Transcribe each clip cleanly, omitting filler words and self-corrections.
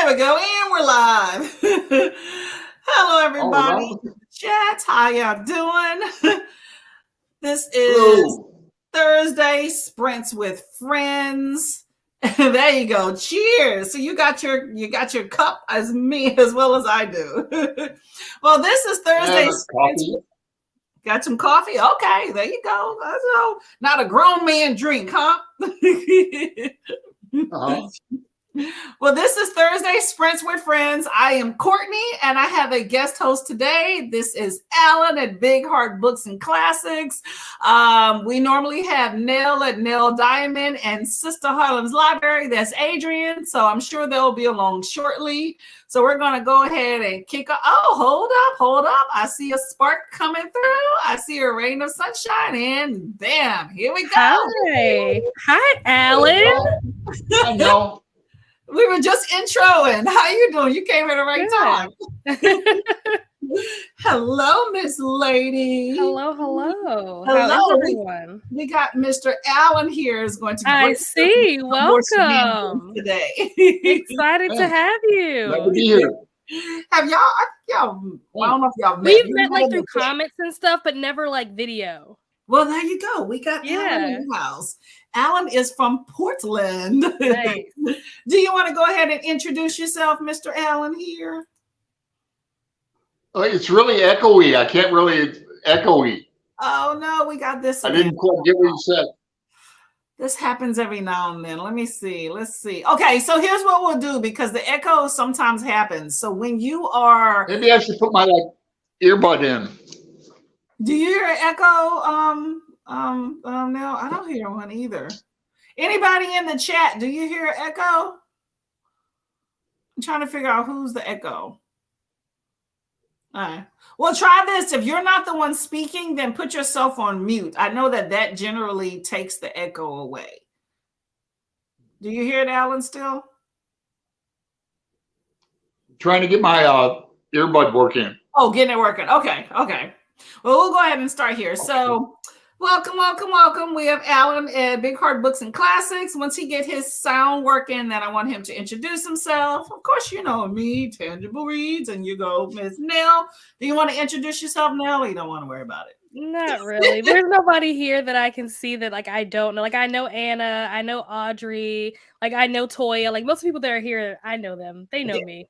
we go, and we're live. Hello, All everybody. right. Chat, how y'all doing? This is Hello. Thursday Sprints with Friends. There you go. Cheers. So you got your cup as me as well as I do. Well, this is Thursday And Sprints. coffee. Got some coffee? Okay, there you go. That's all. Not a grown man drink, huh? Uh-huh. Well, this is Thursday Sprints with Friends. I am Courtney, and I have a guest host today. This is Alan at Big Heart Books and Classics. We normally have Nell at Nell Diamond and Sister Harlem's Library. That's Adrian, so I'm sure they'll be along shortly. So we're going to go ahead and kick off. Oh, hold up. I see a spark coming through. I see a rain of sunshine, and bam, here we go. Hi, Alan. I know. We were just introing. How you doing? You came at the right time. Hello, Miss Lady. Hello. Hello. How is everyone? We got Mr. Allen here is going to. I see. Welcome today. Excited to have Glad to you. be here. Have y'all? I don't know if y'all met. We've met like through comments and stuff, but never like video. Well, there you go. We got Alan in the house. Alan is from Portland. Nice. Do you want to go ahead and introduce yourself, Mr. Allen, here? It's really echoey. I can't really echoey. Oh, no, we got this. I didn't quite get what you said. This happens every now and then. Let me see. Let's see. Okay, so here's what we'll do because the echo sometimes happens. So when you are... Maybe I should put my earbud in. Do you hear an echo? No, I don't hear one either. Anybody in the chat, do you hear an echo? I'm trying to figure out who's the echo. All right. Well, try this. If you're not the one speaking, then put yourself on mute. I know that generally takes the echo away. Do you hear it, Alan, still? Trying to get my earbud working. Oh, getting it working. Okay. Well, we'll go ahead and start here. So welcome. We have Alan at Big Heart Books and Classics. Once he get his sound working, then I want him to introduce himself. Of course, you know me, Tangible Reads, and you go, Miss Nell. Do you want to introduce yourself, Nell, or you don't want to worry about it? Not really. There's nobody here that I can see that I don't know. I know Anna, I know Audrey, I know Toya. Most people that are here, I know them. They know me.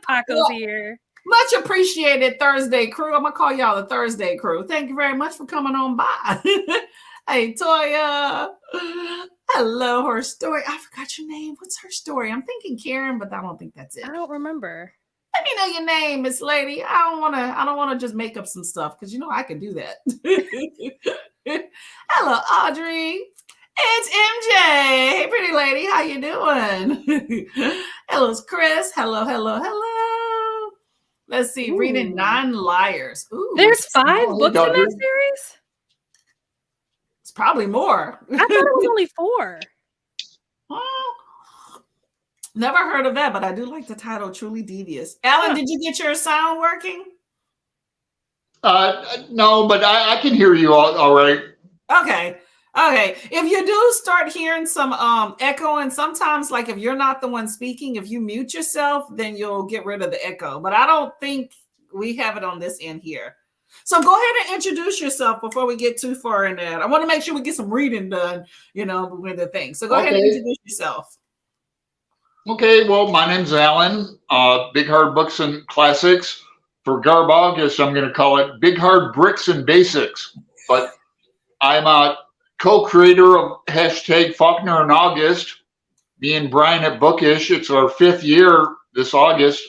Paco's here. Much appreciated, Thursday crew. I'm going to call y'all the Thursday crew. Thank you very much for coming on by. Hey, Toya. Hello, her story. I forgot your name. What's her story? I'm thinking Karen, but I don't think that's it. I don't remember. Let me know your name, Miss Lady. I don't want to just make up some stuff because I can do that. Hello, Audrey. It's MJ. Hey, pretty lady. How you doing? Hello, Chris. Hello. Let's see. Reading 9 Liars. Ooh. There's 5 books in that series? It's probably more. I thought it was only 4. Never heard of that, but I do like the title, Truly Devious. Alan, did you get your sound working? No, but I can hear you all right. Okay. If you do start hearing some echo, and sometimes if you're not the one speaking, if you mute yourself, then you'll get rid of the echo. But I don't think we have it on this end here. So go ahead and introduce yourself before we get too far in that. I want to make sure we get some reading done, with the thing. So go ahead and introduce yourself. Okay, well, my name's Alan, Big Hard Books and Classics. For Garb August, I'm going to call it Big Hard Bricks and Basics. But I'm a co-creator of #Faulkner in August. Me and Brian at Bookish. It's our 5th year this August.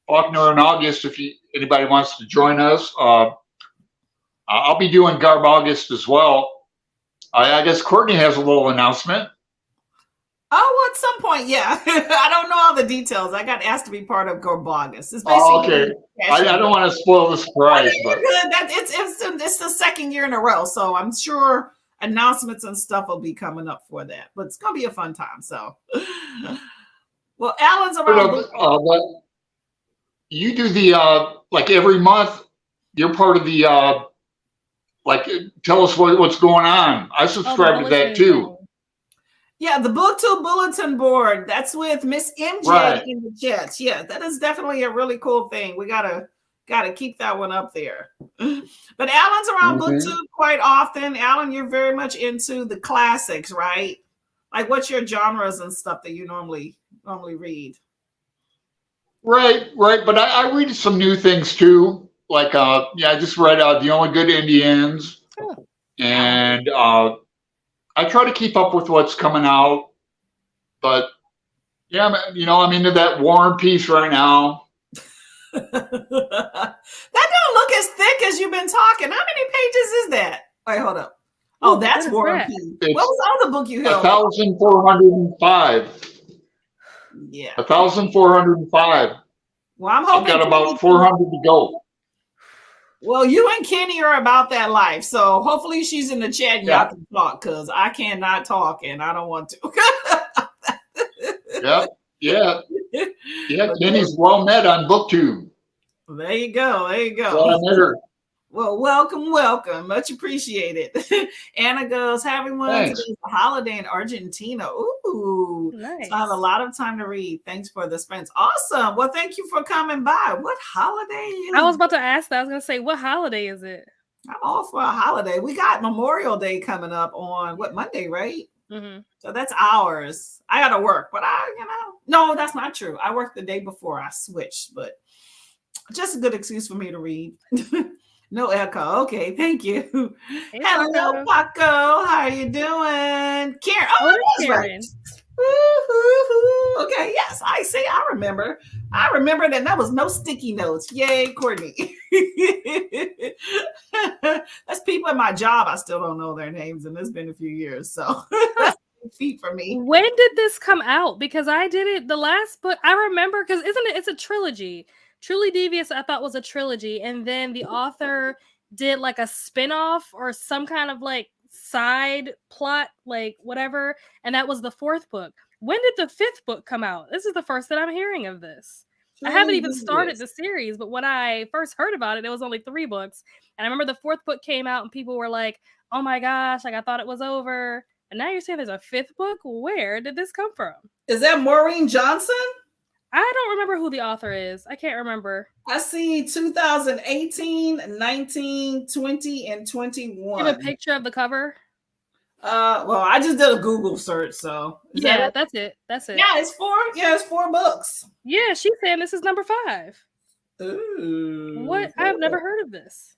Faulkner in August, if anybody wants to join us. I'll be doing Garb August as well. I guess Courtney has a little announcement. Oh, at some point, yeah. I don't know all the details. I got asked to be part of Garb August. It's basically okay. I don't want to spoil the surprise, but it's the 2nd year in a row, so I'm sure announcements and stuff will be coming up for that. But it's gonna be a fun time. So, well, Alan's around. But you do the every month. You're part of the tell us what's going on. I subscribe to that too. Yeah, the BookTube bulletin board. That's with Miss MJ Right. in the chat. Yeah, that is definitely a really cool thing. We gotta keep that one up there. But Alan's around BookTube quite often. Alan, you're very much into the classics, right? Like, what's your genres and stuff that you normally read? Right, right. But I read some new things too. Like, yeah, I just read The Only Good Indians, Oh. and I try to keep up with what's coming out. But yeah, I'm into that War and Peace right now. That don't look as thick as you've been talking. How many pages is that? Wait, hold up. Oh, that's War and Peace. What was the other book you held? 1,405. Yeah. 1,405. Well, I'm hoping I've got about 400 to go. Well, you and Kenny are about that life, so hopefully she's in the chat and y'all can talk, because I cannot talk and I don't want to. Yeah. Kenny's well met on BookTube. There you go. Well, I met her. Well, welcome. Much appreciated. Anna goes, having one today's a holiday in Argentina. Ooh, nice. So I have a lot of time to read. Thanks for the spends. Awesome. Well, thank you for coming by. What holiday is I was about to ask that. I was going to say, what holiday is it? I'm all for a holiday. We got Memorial Day coming up on Monday, right? Mm-hmm. So that's ours. I got to work, but no, that's not true. I worked the day before I switched, but just a good excuse for me to read. No echo. Okay, thank you. Hey, hello, Paco. How are you doing? Karen. Oh, that's Karen. Right. Okay, yes, I say I remember. I remember that was no sticky notes. Yay, Courtney. That's people at my job. I still don't know their names, and it's been a few years, so that's feet for me. When did this come out? Because I did it the last book. I remember, because it's a trilogy. Truly Devious, I thought, was a trilogy, and then the author did like a spin-off or some kind of like side plot, like whatever, and that was the fourth book. When did the fifth book come out? This is the first that I'm hearing of this. I haven't even started the series, but when I first heard about it, it was only 3 books, and I remember the fourth book came out and people were like, oh my gosh, like I thought it was over, and now you're saying there's a 5th book? Where did this come from? Is that Maureen Johnson? I don't remember who the author is. I can't remember. I see 2018, 19, 20, and 21. You have a picture of the cover? Well, I just did a Google search, so that's it. Yeah, it's 4 books. Yeah, she's saying this is number 5. Ooh. What? I've never heard of this.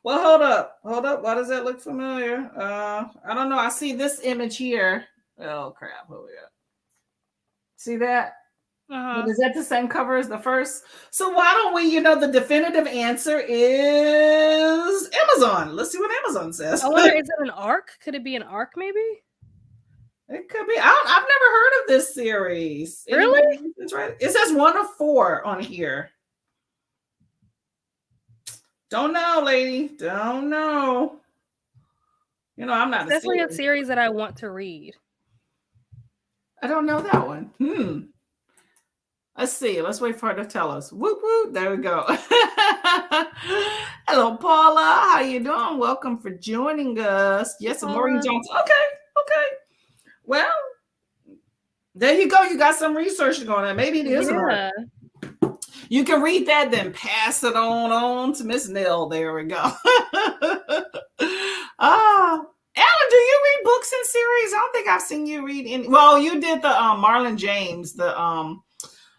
Well, hold up. Why does that look familiar? I don't know. I see this image here. Oh crap! What we got? See that? Is that the same cover as the first? So why don't we, the definitive answer is Amazon. Let's see what Amazon says. I wonder, is it an arc? Could it be an arc, maybe? It could be. I've never heard of this series. Really? That's right. It says 1 of 4 on here. Don't know, lady. Don't know. I'm not. It's definitely a series that I want to read. I don't know that one. Let's see. Let's wait for her to tell us. Whoop, whoop. There we go. Hello, Paula. How you doing? Welcome for joining us. Yes, Maureen Johnson. Okay. Well, there you go. You got some research going on. Maybe it is. Yeah. You can read that, then pass it on to Miss Nell. There we go. Alan, do you read books in series? I don't think I've seen you read any. Well, you did the Marlon James, the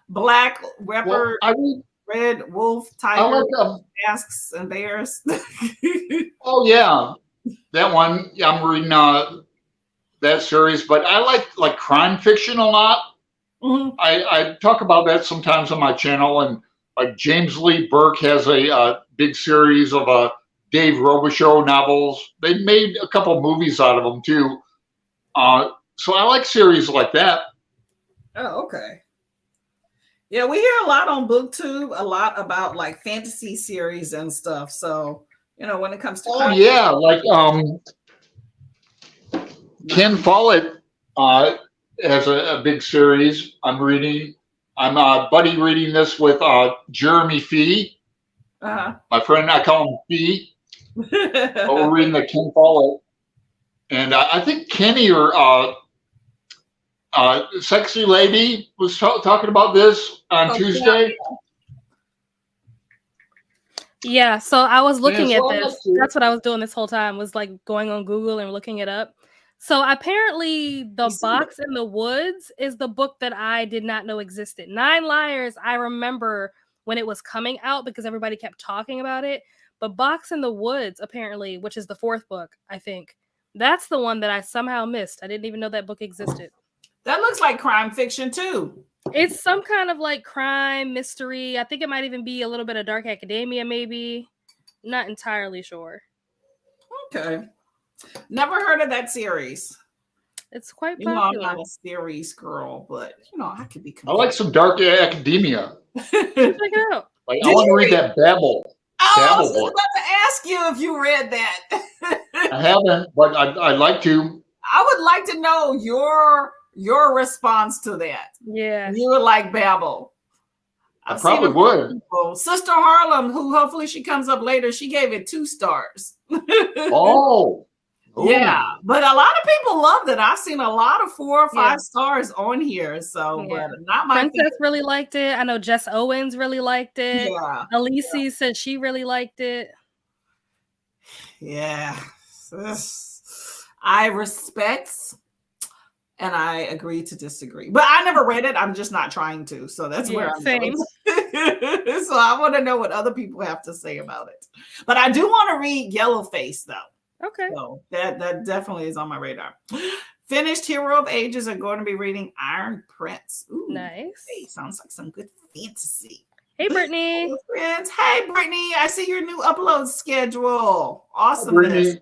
Black Leopard, Red Wolf, Tiger, Masks and Bears. Oh yeah, that one. Yeah, I'm reading that series, but I like crime fiction a lot. Mm-hmm. I talk about that sometimes on my channel, and like James Lee Burke has a big series of Dave Robichaux novels. They made a couple of movies out of them too. So I like series like that. Oh, okay. Yeah, we hear a lot on BookTube, a lot about like fantasy series and stuff. So, when it comes to like Ken Follett has a big series I'm reading. I'm buddy reading this with Jeremy Fee. My friend, I call him Fee. But we're reading the Ken Follett. And I think Kenny or Sexy Lady was talking about this on Tuesday. Yeah, so I was looking at so this. That's what I was doing this whole time, was like going on Google and looking it up. So apparently The Box in the Woods is the book that I did not know existed. Nine Liars, I remember when it was coming out because everybody kept talking about it. But Box in the Woods, apparently, which is the fourth book, I think, that's the one that I somehow missed. I didn't even know that book existed. That looks like crime fiction too. It's some kind of like crime mystery. I think it might even be a little bit of dark academia, maybe. Not entirely sure. Okay. Never heard of that series. It's quite popular. popular. I'm not a series girl, but I could be. I like some dark academia. Check it out. Like, I want to read that Babel. I was just about to ask you if you read that. I haven't, but I'd like to. I would like to know your response to that. Yeah. You would like Babel. I probably would. Sister Harlem, who hopefully she comes up later, she gave it 2 stars. Oh. Yeah, but a lot of people loved it. I've seen a lot of 4 or 5 stars on here. So, but not my Princess really liked it. I know Jess Owens really liked it. Yeah. Alicia said she really liked it. Yeah. I respect and I agree to disagree. But I never read it. I'm just not trying to. So that's where I'm same. So I want to know what other people have to say about it. But I do want to read Yellowface though. Okay. So that definitely is on my radar. Finished Hero of Ages are going to be reading Iron Prince. Ooh, nice. Hey, sounds like some good fantasy. Hey, Brittany. Friends. Hey, Brittany. I see your new upload schedule. Awesomeness.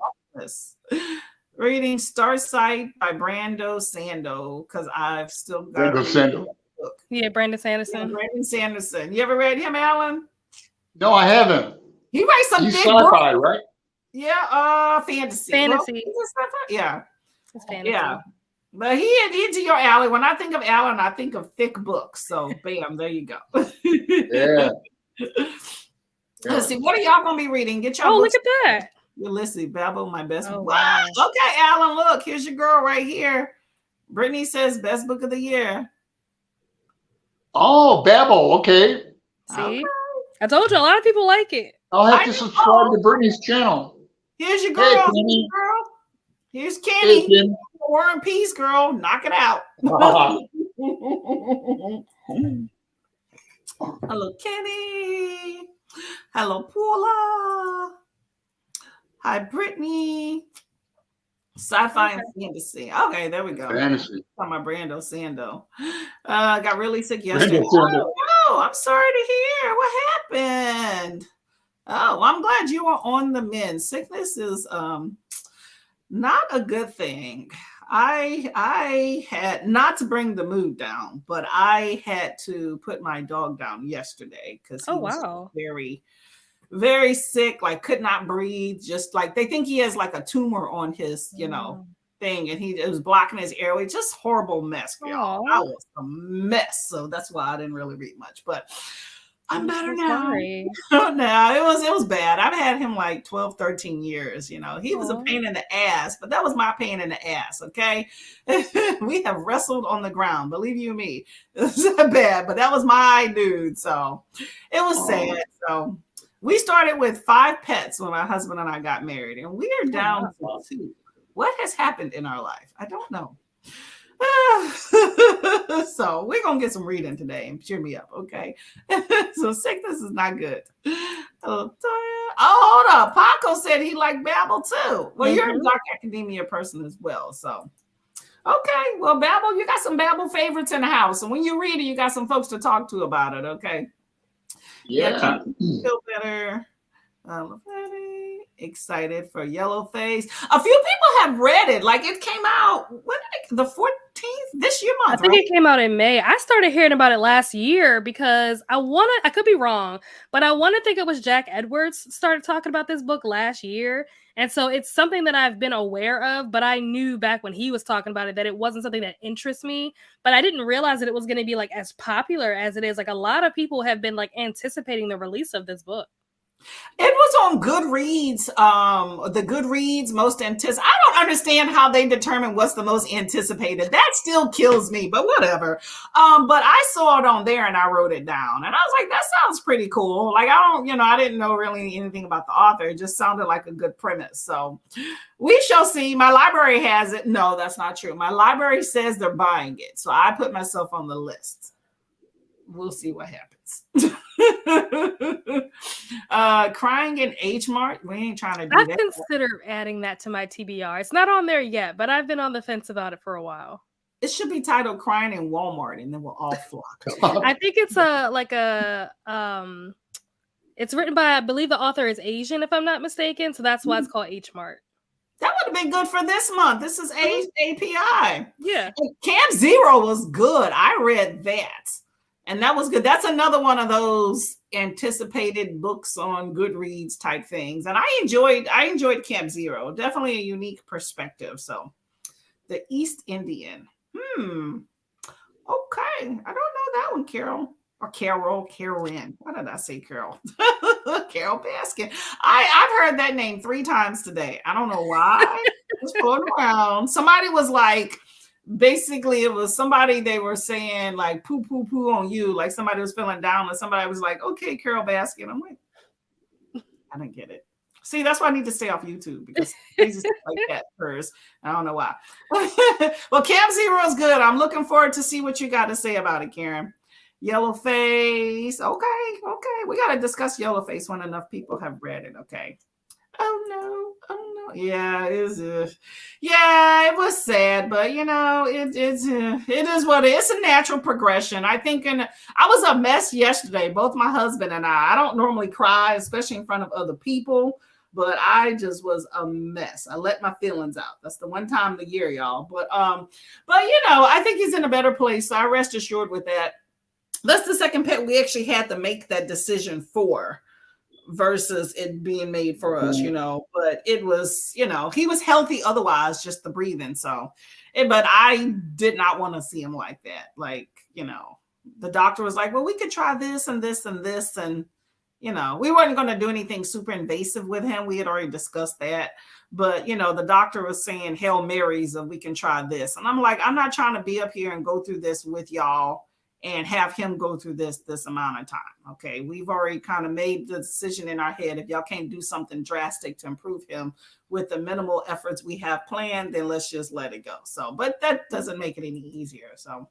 Reading Starsight by Brando Sando because I've still got Brando Sando. Yeah, Brandon Sanderson. Yeah, Brandon Sanderson. You ever read him, Alan? No, I haven't. He writes some He's big sci-fi, books. right? Yeah, fantasy. Fantasy. Well, yeah. It's fantasy. Yeah. But he's to your alley. When I think of Alan, I think of thick books. So bam, there you go. Yeah. Let's see. What are y'all gonna be reading? Get your look at that. Ulysses, Babel, my best. Oh, wow. Okay, Alan, look, here's your girl right here. Brittany says best book of the year. Oh, Babel. Okay. See, okay. I told you a lot of people like it. I'll have to subscribe to Brittany's channel. Here's your girl. Hey, Kenny. Here's Kenny. Hey, War and Peace, girl. Knock it out. Hello, Kenny. Hello, Paula. Hi, Brittany. Sci-fi and fantasy. Okay, there we go. Fantasy. On my Brando Sando. Got really sick yesterday. Oh, I'm sorry to hear. What happened? Oh, I'm glad you are on the mend. Sickness is not a good thing. I had, not to bring the mood down, but I had to put my dog down yesterday because he was very, very sick, like could not breathe, just like they think he has like a tumor on his, thing, and it was blocking his airway. Just horrible mess, y'all. I was a mess, so that's why I didn't really read much, but I'm better now. No, it was bad. I've had him like 12, 13 years. He was a pain in the ass, but that was my pain in the ass. Okay. We have wrestled on the ground. Believe you me. It was that bad, but that was my dude. So it was sad. So we started with 5 pets when my husband and I got married, and we are down to 2. What has happened in our life? I don't know. So we're gonna get some reading today and cheer me up, okay? So sickness is not good. Oh, hold up. Paco said he liked Babel too. Well, you're a dark academia person as well. So okay, well, Babel, you got some Babel favorites in the house, and when you read it, you got some folks to talk to about it, okay? Yeah. Feel better. Excited for Yellowface. A few people have read it. Like it came out the 14th this year month. I think it came out in May. I started hearing about it last year because I could be wrong, but I want to think it was Jack Edwards started talking about this book last year. And so it's something that I've been aware of, but I knew back when he was talking about it that it wasn't something that interests me, but I didn't realize that it was going to be like as popular as it is. Like a lot of people have been like anticipating the release of this book. It was on Goodreads. The Goodreads most anticipated. I don't understand how they determine what's the most anticipated. That still kills me, but whatever. But I saw it on there and I wrote it down, and I was like, that sounds pretty cool. Like, I don't, I didn't know really anything about the author. It just sounded like a good premise. So we shall see. My library has it. No, that's not true. My library says they're buying it, so I put myself on the list. We'll see what happens. Crying in H Mart. We ain't trying to do that. I consider adding that to my TBR. It's not on there yet, but I've been on the fence about it for a while. It should be titled Crying in Walmart, and then we'll all flock. I think it's it's written by, I believe the author is Asian, if I'm not mistaken. So that's why it's called H Mart. That would have been good for this month. This is API. Yeah. And Camp Zero was good. I read that. And that was good. That's another one of those anticipated books on Goodreads type things. And I enjoyed Camp Zero. Definitely a unique perspective. So the East Indian. Okay. I don't know that one, Carol. Or Karen. Why did I say Carol? Carol Baskin. I've heard that name 3 times today. I don't know why. Just floating around. Somebody was like, basically it was somebody, they were saying like poo on you, like somebody was feeling down, and somebody was like, okay, Carol Baskin. I'm like, I don't get it. See, that's why I need to stay off YouTube, because they just like that first. I don't know why. Well, Camp Zero is good. I'm looking forward to see what you got to say about it, Karen. Yellowface. Okay. We got to discuss Yellowface when enough people have read it. Okay. Oh no. Yeah, it was sad, but it is what it is. It's a natural progression. I think, and I was a mess yesterday, both my husband and I don't normally cry, especially in front of other people, but I just was a mess. I let my feelings out. That's the one time of the year, y'all. But I think he's in a better place. So I rest assured with that. That's the second pet we actually had to make that decision for, versus it being made for us, but it was, he was healthy otherwise, just the breathing. So, but I did not want to see him like that. Like, the doctor was like, well, we could try this and this and this. And, we weren't going to do anything super invasive with him. We had already discussed that. But, the doctor was saying Hail Marys and we can try this. And I'm like, I'm not trying to be up here and go through this with y'all and have him go through this amount of time. Okay, we've already kind of made the decision in our head. If y'all can't do something drastic to improve him with the minimal efforts we have planned, then let's just let it go. So, but that doesn't make it any easier. So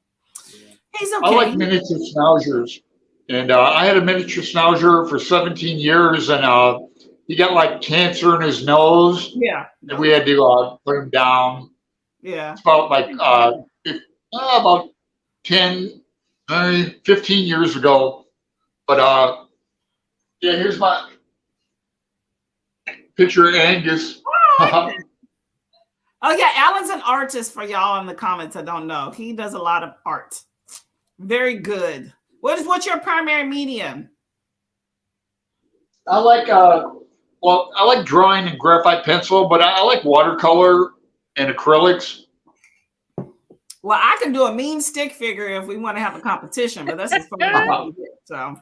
he's okay. I like miniature schnauzers. And I had a miniature schnauzer for 17 years, and he got like cancer in his nose. Yeah. And we had to put him down. Yeah. It's about like about 15 years ago. But yeah, here's my picture of Angus. Oh yeah, Alan's an artist, for y'all in the comments that don't know. He does a lot of art. Very good. What's your primary medium? I like drawing and graphite pencil, but I like watercolor and acrylics. Well, I can do a mean stick figure if we want to have a competition, but that's as far as I can get. So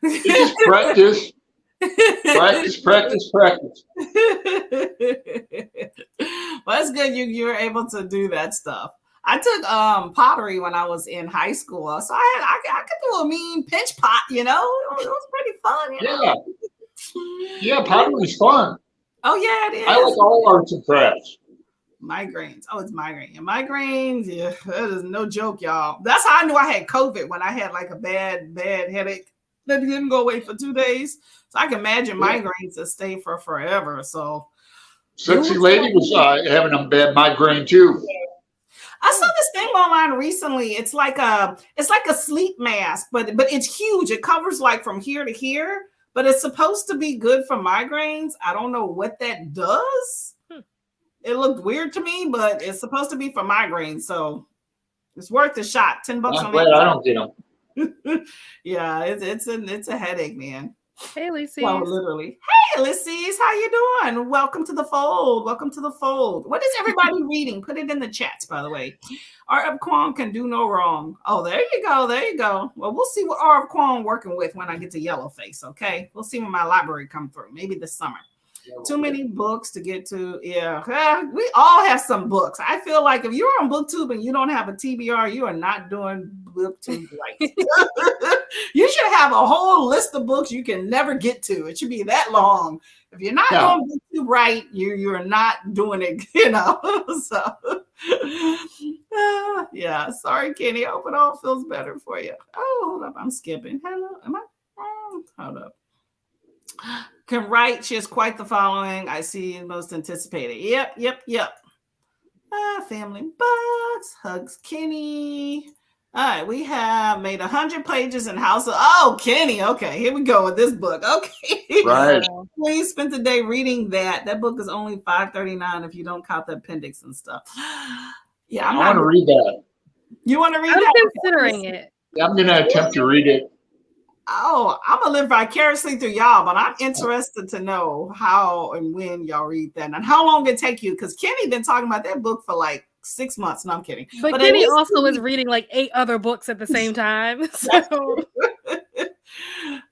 just practice. Practice. Well, it's good you were able to do that stuff. I took pottery when I was in high school, so I could do a mean pinch pot. It was pretty fun. Yeah, pottery's fun. Oh yeah, it is. I like all arts and crafts. Migraines. Oh, it's migraine. And migraines, yeah, that is no joke, y'all. That's how I knew I had COVID, when I had like a bad headache that didn't go away for 2 days. So I can imagine migraines that stay for forever. So Sexy lady was having a bad migraine too. I saw this thing online recently. It's like a sleep mask, but it's huge. It covers like from here to here, but it's supposed to be good for migraines. I don't know what that does. It looked weird to me, but it's supposed to be for migraines, so it's worth a shot. $10 I'm on glad I don't get them. Yeah, it's a headache, man. Hey, Lucy. Well, literally. Hey, Ulysses, how you doing? Welcome to the fold. Welcome to the fold. What is everybody reading? Put it in the chats, by the way. R. F. Kwong can do no wrong. Oh, there you go. There you go. Well, we'll see what R. F. Kwong working with when I get to Yellowface, okay? We'll see when my library come through. Maybe this summer. Too many books to get to. Yeah, we all have some books. I feel like if you're on BookTube and you don't have a TBR, you are not doing BookTube right. You should have a whole list of books you can never get to. It should be that long. If you're not doing BookTube right, you're not doing it, you know. So, yeah. Sorry, Kenny. I hope it all feels better for you. Oh, hold up. I'm skipping. Hello. Am I wrong? Hold up. Can write. She has quite the following. I see most anticipated. Yep. Family Bucks. Hugs Kenny. All right, we have made 100 pages in House of... Oh, Kenny. Okay, here we go with this book. Okay. Right. Please spend the day reading that. That book is only $5.39 if you don't count the appendix and stuff. Yeah, I want to read that. You want to read I'm that? considering it. Yeah, I'm going to attempt to read it. Oh, I'm gonna live vicariously through y'all, but I'm interested to know how and when y'all read that and how long it take you. Because Kenny been talking about that book for like 6 months. No, I'm kidding. But Kenny also is reading like 8 other books at the same time. So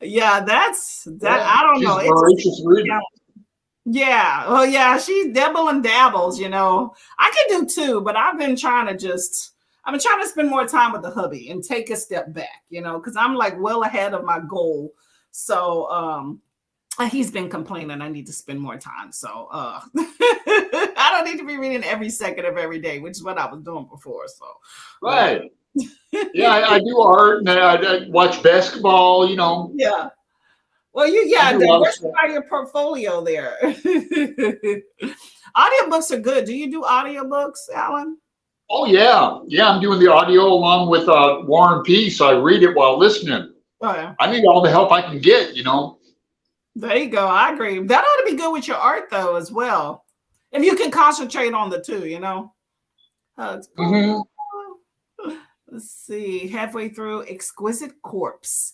yeah, that's that. I don't know. Yeah. Oh, yeah. She dabble and dabbles. You know, I could do too, but I've been trying to spend more time with the hubby and take a step back, you know, because I'm like well ahead of my goal. So he's been complaining I need to spend more time. So I don't need to be reading every second of every day, which is what I was doing before. So right. Yeah, I do art and I watch basketball, you know. Yeah. Well, diversify your portfolio there. Audiobooks are good. Do you do audiobooks, Alan? Oh, yeah. Yeah, I'm doing the audio along with War and Peace. I read it while listening. Oh, yeah. I need all the help I can get, you know. There you go. I agree. That ought to be good with your art, though, as well. If you can concentrate on the two, you know. Mm-hmm. Let's see. Halfway through Exquisite Corpse.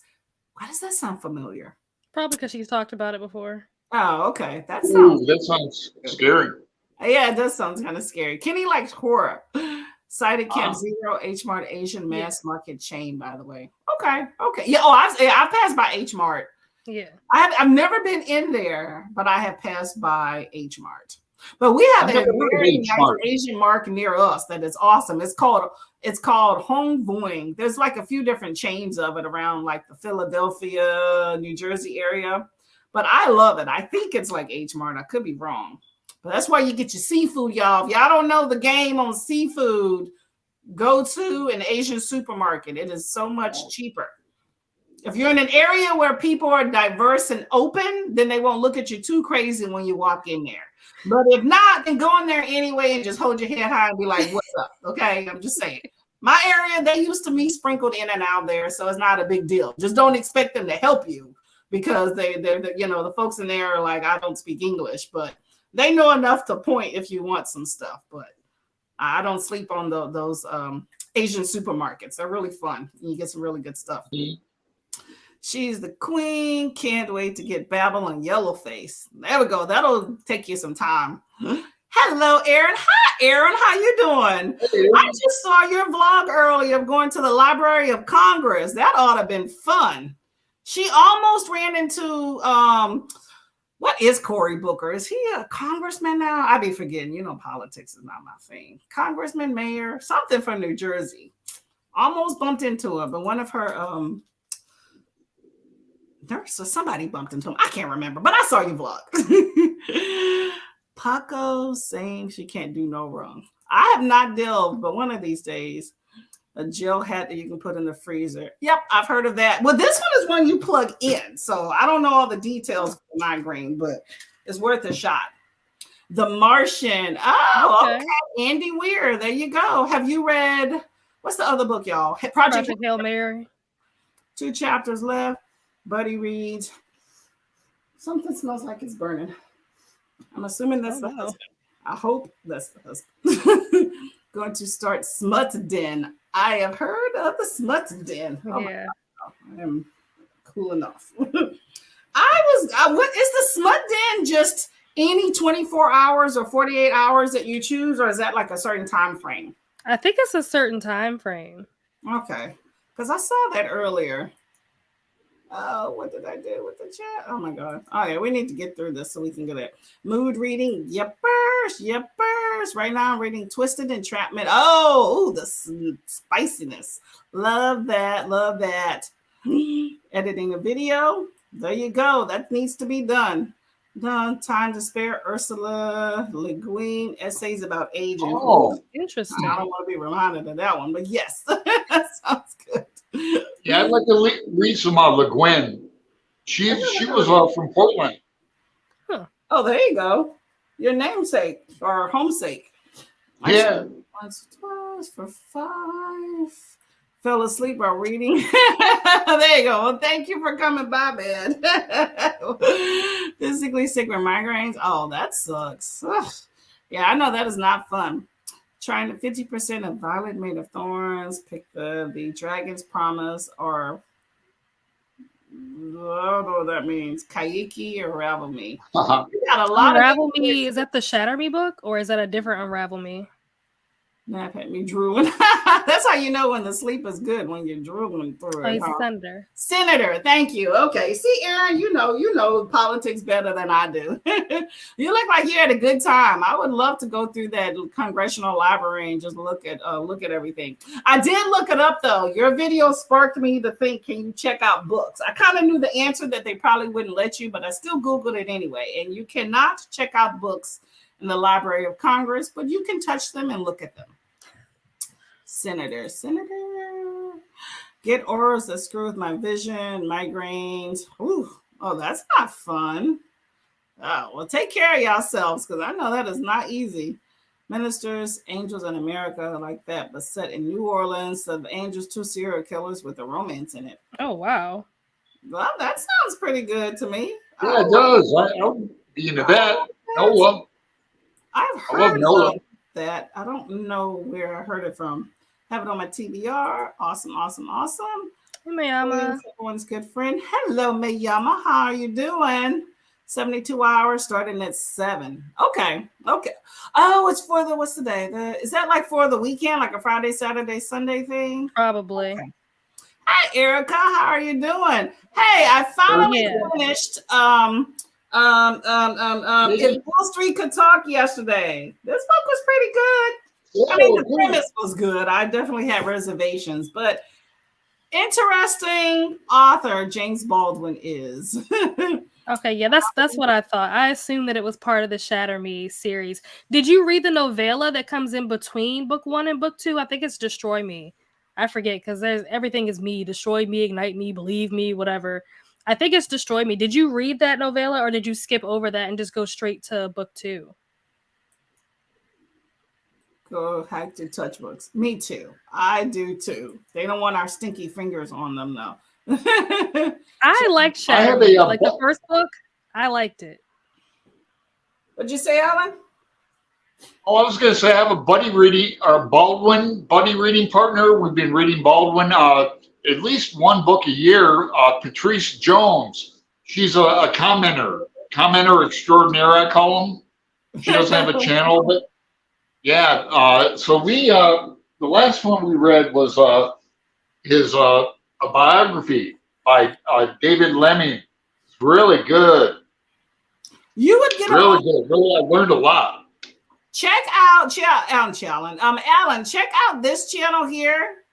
Why does that sound familiar? probably because she's talked about it before. Oh, okay. That sounds scary. Yeah, it does sound kind of scary. Kenny likes horror. Cited Camp Zero, H Mart, Asian mass market chain, by the way. Okay. Yeah. Oh, I've passed by H Mart. Yeah. I've never been in there, but I have passed by H Mart. But we have a very nice Asian market near us that is awesome. It's called Hong Vuong. There's like a few different chains of it around like the Philadelphia, New Jersey area. But I love it. I think it's like H Mart. I could be wrong. But that's why you get your seafood, y'all. If y'all don't know the game on seafood, go to an Asian supermarket. It is so much cheaper. If you're in an area where people are diverse and open, then they won't look at you too crazy when you walk in there. But if not, then go in there anyway and just hold your head high and be like, what's up? Okay, I'm just saying. My area, they used to me sprinkled in and out there, so it's not a big deal. Just don't expect them to help you because they're the folks in there are like, I don't speak English, but they know enough to point if you want some stuff. But I don't sleep on those Asian supermarkets. They're really fun. You get some really good stuff. Mm-hmm. She's the queen. Can't wait to get Babel and Yellowface. There we go. That'll take you some time. Hello, Aaron. Hi, Aaron. How you doing? Hey. I just saw your vlog earlier of going to the Library of Congress. That ought to have been fun. She almost ran into what is Cory Booker? Is he a congressman now? I be forgetting. You know, politics is not my thing. Congressman, mayor, something from New Jersey. Almost bumped into her, but one of her nurse, somebody bumped into him. I can't remember, but I saw your vlog. Paco saying she can't do no wrong. I have not delved, but one of these days, a gel hat that you can put in the freezer. Yep, I've heard of that. Well, this one is one you plug in, so I don't know all the details for migraine, but it's worth a shot. The Martian. Oh, okay. Andy Weir. There you go. Have you read, what's the other book, y'all? Project Hail Mary. 2 chapters left. Buddy reads. Something smells like it's burning. I'm assuming that's the husband. I hope that's the husband. Going to start Smut Den. I have heard of the Smut Den. Oh, yeah. I am cool enough. I What is the Smut Den? Just any 24 hours or 48 hours that you choose, or is that like a certain time frame? I think it's a certain time frame. Okay, because I saw that earlier. Oh, what did I do with the chat? Oh my god. Oh yeah, we need to get through this so we can get it. Mood reading, yepers. Right now I'm reading Twisted Entrapment. Oh, the spiciness. Love that. Editing a video. There you go. That needs to be done. Time to Spare, Ursula Le Guin, essays about aging. Oh, interesting. I don't want to be reminded of that one, but yes, that sounds good. Yeah, I'd like to read some Le Guin. She was from Portland. Huh. Oh, there you go. Your namesake or homesake. Yeah. Once, twice, for 5. Fell asleep while reading. There you go. Well, thank you for coming by, man. Physically sick with migraines. Oh, that sucks. Ugh. Yeah, I know that is not fun. Trying to 50% of Violet Made of Thorns. Pick the Dragon's Promise, or I don't know what that means. Kaiki or Ravel Me. Uh-huh. You got a lot Unravel of Me. Is that the Shatter Me book, or is that a different Unravel Me? That had me drooling. That's how you know when the sleep is good, when you're drooling through it. He's a senator. Senator, thank you. Okay, see, Aaron, you know politics better than I do. You look like you had a good time. I would love to go through that congressional library and just look at everything. I did look it up though. Your video sparked me to think, can you check out books? I kind of knew the answer that they probably wouldn't let you, but I still Googled it anyway. And you cannot check out books in the Library of Congress, but you can touch them and look at them. Senator. Get auras that screw with my vision, migraines. Ooh, oh, that's not fun. Oh, well, take care of yourselves, because I know that is not easy. Ministers, Angels in America, like that, but set in New Orleans. The Angels, 2 serial killers with a romance in it. Oh, wow. Well, that sounds pretty good to me. Yeah, it does. I'll be into that. Noah. I've heard of that. I don't know where I heard it from. Have it on my TBR. Awesome. Hey, Mayama. Everyone's good friend. Hello, Mayama. How are you doing? 72 hours starting at 7. Okay. Oh, it's for what's the day? Is that like for the weekend, like a Friday, Saturday, Sunday thing? Probably. Okay. Hi, Erica. How are you doing? Hey, I finally finished If Wall Street Could Talk yesterday. This book was pretty good. I mean, the premise was good. I definitely had reservations, but interesting author James Baldwin is. Okay, yeah, that's what I thought. I assumed that it was part of the Shatter Me series. Did you read the novella that comes in between book 1 and book 2? I think it's Destroy Me. I forget, because everything is me. Destroy me, ignite me, believe me, whatever. I think it's Destroy Me. Did you read that novella, or did you skip over that and just go straight to book 2? Go hack to touch books. Me too. I do too. They don't want our stinky fingers on them though. I liked Shatter Me. Like the first book, I liked it. What'd you say, Alan? Oh, I was going to say I have a buddy reading partner. We've been reading Baldwin at least one book a year. Patrice Jones. She's a commenter extraordinaire, I call him. She doesn't have a channel, but yeah. So we the last one we read was his a biography by David Lemmy. It's really good. You would get really good. Really, I learned a lot. Check out Alan, check out this channel here,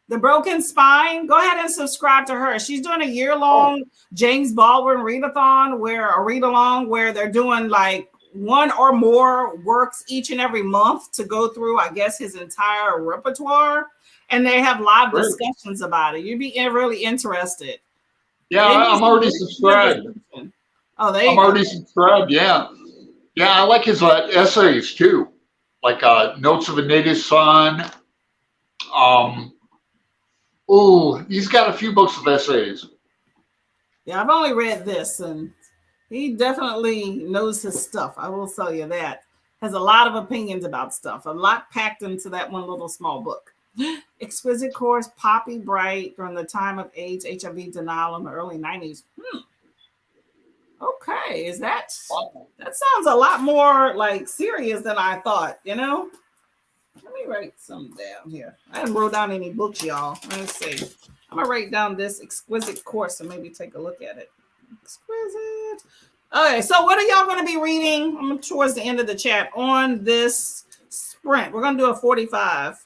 The Broken Spine. Go ahead and subscribe to her. She's doing a year-long James Baldwin read-along where they're doing like one or more works each and every month to go through, I guess, his entire repertoire, and they have live discussions about it. You'd be really interested. Yeah, I'm already subscribed. Oh, there you go. I'm already subscribed. Yeah. Yeah, I like his essays too, like Notes of a Native Son. He's got a few books of essays. Yeah, I've only read this, and he definitely knows his stuff. I will tell you that. Has a lot of opinions about stuff, a lot packed into that one little small book. Exquisite Course, Poppy Bright, during the time of AIDS, HIV denial in the early 90s. Okay, that sounds a lot more like serious than I thought, you know? Let me write some down here. I haven't wrote down any books, y'all. Let's see. I'm gonna write down this exquisite course and maybe take a look at it. Exquisite. Okay, so what are y'all going to be reading? I'm towards the end of the chat on this sprint. We're going to do a 45.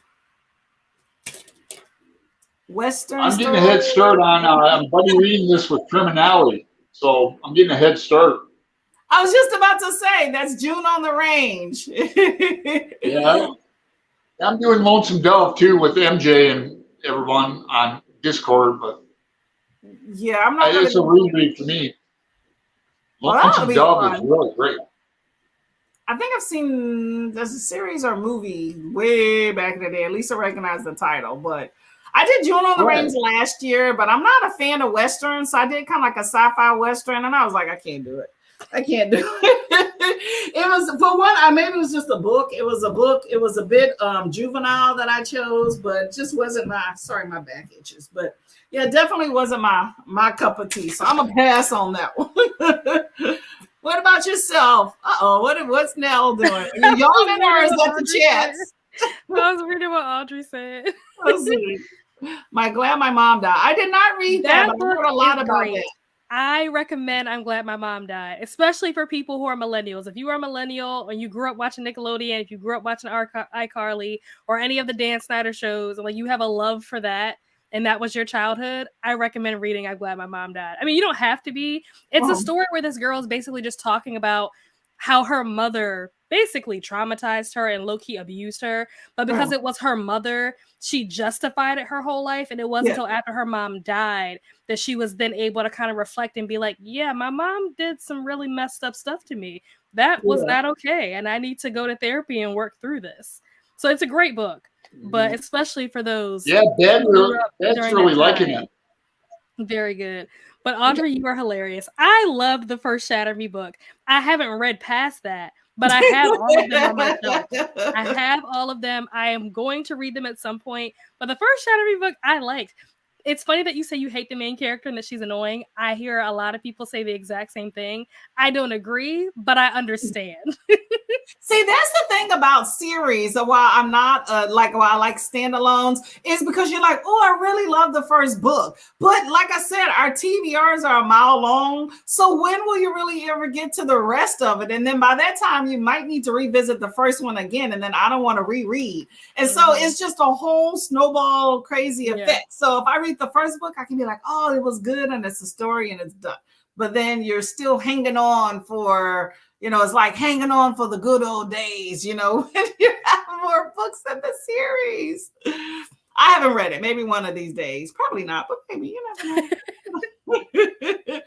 Western. I'm getting a head start on. I'm buddy reading this with Criminality, so I'm getting a head start. I was just about to say that's June on the Range. Yeah, I'm doing Lonesome Dove too with MJ and everyone on Discord, but yeah, I'm not. It's a reread for me. Lonesome Dove is really great. I think I've seen there's a series or movie way back in the day. At least I recognize the title, but I did June on the Range last year, but I'm not a fan of Westerns. So I did kind of like a sci-fi Western, and I was like, I can't do it. I can't do it. It was, for one, maybe it was just a book. It was a book. It was a bit juvenile that I chose, but it just wasn't my back itches. But yeah, definitely wasn't my cup of tea. So I'm going to pass on that one. What about yourself? What's Nell doing? Y'all in or is that the chat? I was reading what Audrey said. Glad my mom died. I did not read that, but I heard a lot about it. I recommend I'm Glad My Mom Died, especially for people who are millennials. If you are a millennial and you grew up watching Nickelodeon, if you grew up watching iCarly or any of the Dan Snyder shows, and like you have a love for that, and that was your childhood, I recommend reading I'm Glad My Mom Died. I mean, you don't have to be. It's a story where this girl is basically just talking about how her mother basically traumatized her and low-key abused her. But because it was her mother, she justified it her whole life. And it wasn't until after her mom died that she was then able to kind of reflect and be like, yeah, my mom did some really messed up stuff to me. That was not okay. And I need to go to therapy and work through this. So it's a great book, but especially for those. Yeah, Dad's really liking it. Very good. But Audrey, you are hilarious. I loved the first Shatter Me book. I haven't read past that, but I have all of them on my shelf. I have all of them. I am going to read them at some point. But the first Shatter Me book I liked. It's funny that you say you hate the main character and that she's annoying. I hear a lot of people say the exact same thing. I don't agree, but I understand. See, that's the thing about series. While I'm not while I like standalones, is because you're like, oh, I really love the first book. But like I said, our TBRs are a mile long. So when will you really ever get to the rest of it? And then by that time, you might need to revisit the first one again. And then I don't want to reread. And so it's just a whole snowball crazy effect. So if I read the first book, I can be like, oh, it was good. And it's a story and it's done. But then you're still hanging on for, it's like hanging on for the good old days, when you have more books in the series. I haven't read it. Maybe one of these days. Probably not, but maybe, you never know.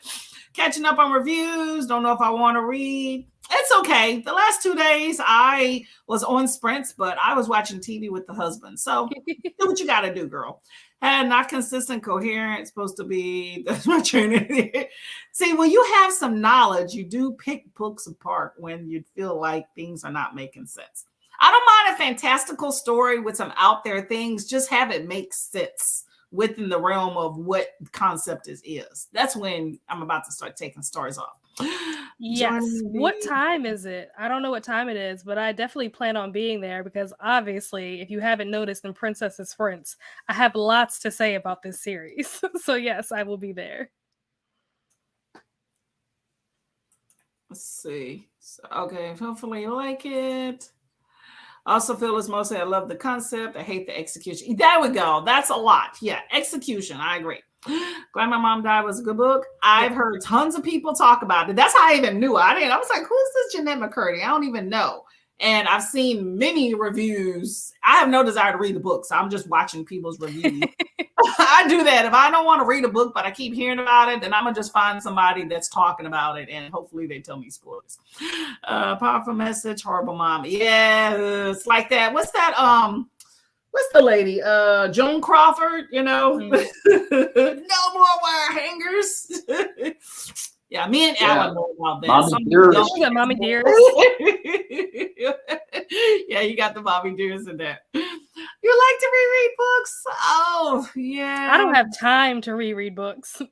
Catching up on reviews. Don't know if I want to read. It's okay. The last 2 days I was on sprints, but I was watching TV with the husband. So do what you got to do, girl. And not consistent, coherent. It's supposed to be, that's my training. See, when you have some knowledge, you do pick books apart when you feel like things are not making sense. I don't mind a fantastical story with some out there things. Just have it make sense within the realm of what concept is. That's when I'm about to start taking stars off. Yes. What time is it? I don't know what time it is, but I definitely plan on being there because obviously, if you haven't noticed in Princess's Sprints, I have lots to say about this series. So yes, I will be there. Let's see. So, okay, hopefully you like it. Also feel as mostly I love the concept. I hate the execution. There we go. That's a lot. Yeah, execution. I agree. Glad My Mom Died was a good book. I've heard tons of people talk about it. That's how I even knew. I was like, who's this Jeanette McCurdy? I don't even know. And I've seen many reviews. I have no desire to read the book, so I'm just watching people's reviews. I do that. If I don't want to read a book, but I keep hearing about it, then I'm going to just find somebody that's talking about it, and hopefully they tell me spoilers. Powerful message, horrible mom. Yeah, it's like that. What's that? What's the lady? Joan Crawford, No more wire hangers. Yeah, me and Alan know about that. Mommy Dearest. Yeah, you got the Mommy Dearest in that. You like to reread books? Oh, yeah. I don't have time to reread books.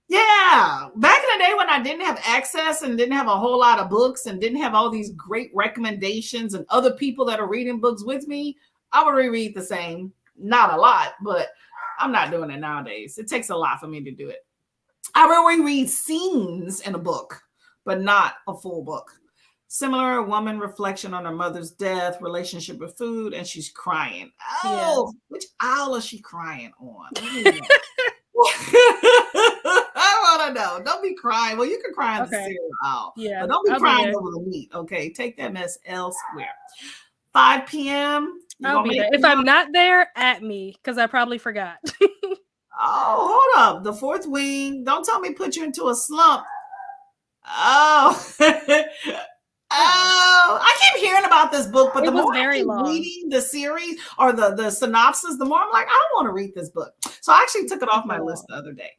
Yeah, back in the day when I didn't have access and didn't have a whole lot of books and didn't have all these great recommendations and other people that are reading books with me, I would reread the same. Not a lot, but I'm not doing it nowadays. It takes a lot for me to do it. I will reread scenes in a book, but not a full book. Similar, a woman reflection on her mother's death, relationship with food, and she's crying. Oh, Yes. which aisle is she crying on? I want to know. Don't be crying. Well, you can cry in the Okay. cereal aisle, Yeah, but don't be I'll be crying there. over the meat. Okay, take that mess elsewhere. 5 p.m. You I'll gonna be make there. it If I'm up? not there, at me, because I probably forgot. Oh, hold up. The fourth wing. Don't tell me put you into a slump. Oh. Oh, I keep hearing about this book, but It the was more I very keep long. reading the series or the synopsis, the more I'm like, I don't want to read this book. So I actually took it off my list the other day.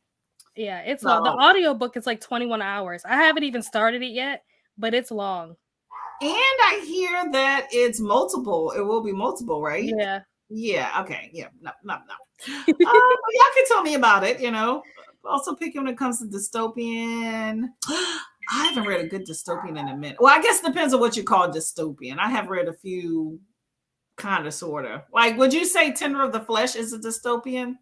Yeah, it's long. The audiobook is like 21 hours. I haven't even started it yet, but it's long. And I hear that it's multiple. It will be multiple, right? Yeah. Yeah. Okay. Yeah. No. But y'all can tell me about it. Also picky when it comes to dystopian. I haven't read a good dystopian in a minute. Well, I guess it depends on what you call dystopian. I have read a few, kind of, sort of. Like, would you say Tender of the Flesh is a dystopian?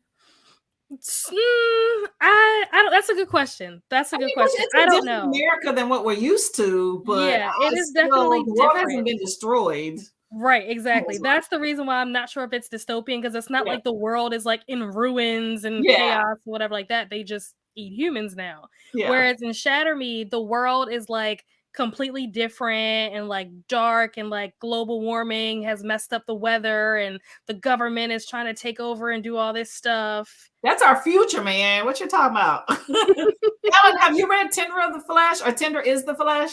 I don't. That's a good question. That's a good question. It's I a don't different know. America than what we're used to, but Yeah, it is still, definitely the world hasn't different. been destroyed. Right, exactly. That's the reason why I'm not sure if it's dystopian, because it's not like the world is like in ruins and chaos or whatever like that. They just eat humans now. Yeah. Whereas in Shatter Me, the world is like completely different and like dark, and like global warming has messed up the weather and the government is trying to take over and do all this stuff. That's our future, man. What you talking about? Ellen, have you read Tender of the Flesh or Tender is the Flesh?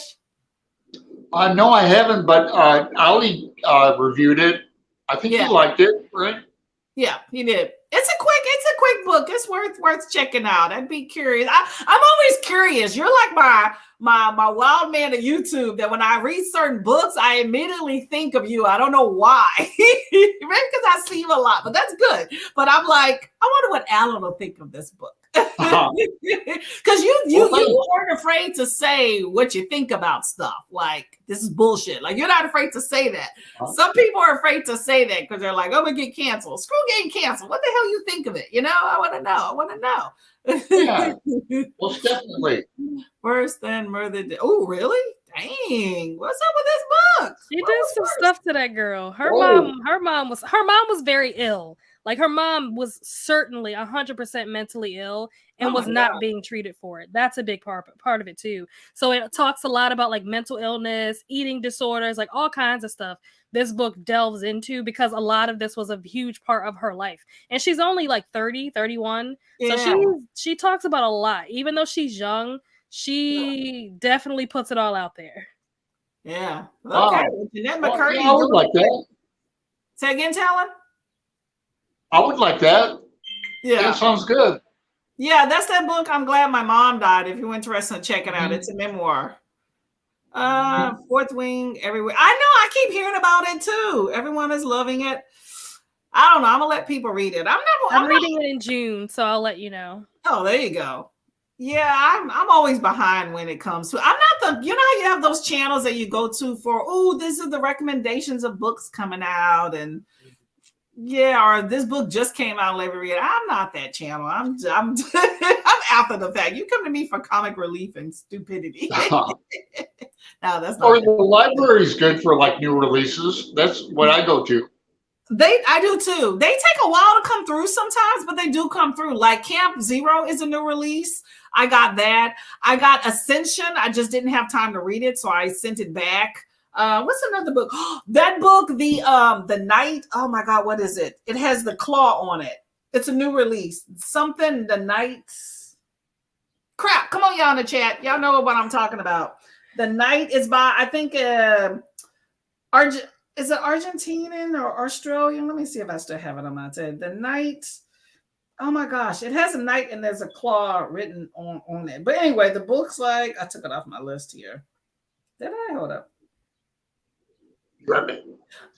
No, I haven't, but Ali reviewed it. I think he liked it, right? Yeah, he did. It's a quick book. It's worth checking out. I'd be curious. I'm always curious. You're like my wild man of YouTube, that when I read certain books, I immediately think of you. I don't know why. Maybe because I see you a lot, but that's good. But I'm like, I wonder what Alan will think of this book. Because you aren't afraid to say what you think about stuff. Like, this is bullshit. Like, you're not afraid to say that. Some people are afraid to say that because they're like, I'm gonna get canceled. Screw getting canceled. What the hell you think of it? I want to know. Yeah, most definitely. Worse than murder. Oh, really? Dang. What's up with this book? She did some stuff to that girl. Her mom was very ill. Like, her mom was certainly 100% mentally ill and was not being treated for it. That's a big part of it too. So it talks a lot about like mental illness, eating disorders, like all kinds of stuff this book delves into, because a lot of this was a huge part of her life. And she's only like 30, 31. Yeah. So she talks about a lot. Even though she's young, she definitely puts it all out there. Yeah. Wow. Okay. Jeanette McCurdy. I would like that. Say again, Talon? I would like that. Yeah. That sounds good. Yeah, that's that book. I'm glad my mom died. If you're interested in checking it out, it's a memoir. Fourth Wing everywhere. I know. I keep hearing about it too. Everyone is loving it. I don't know. I'm gonna let people read it. I'm reading it in June, so I'll let you know. Oh, there you go. Yeah, I'm always behind when it comes to. I'm not the. You know how you have those channels that you go to for. Oh, this is the recommendations of books coming out, and or this book just came out. Let me read it. I'm not that channel. I'm I'm after the fact. You come to me for comic relief and stupidity. No, that's not. Or the library's good for like new releases. That's what I go to. I do too. They take a while to come through sometimes, but they do come through. Like Camp Zero is a new release. I got that. I got Ascension. I just didn't have time to read it, so I sent it back. What's another book? That book, the Night. Oh my God, what is it? It has the claw on it. It's a new release. Something the Night. Crap! Come on, y'all in the chat. Y'all know what I'm talking about. The Night is by, I think, is it Argentinian or Australian? Let me see if I still have it on my head. The Night. Oh my gosh, it has a knight and there's a claw written on it. But anyway, the book's like, I took it off my list here. Did I? Hold up.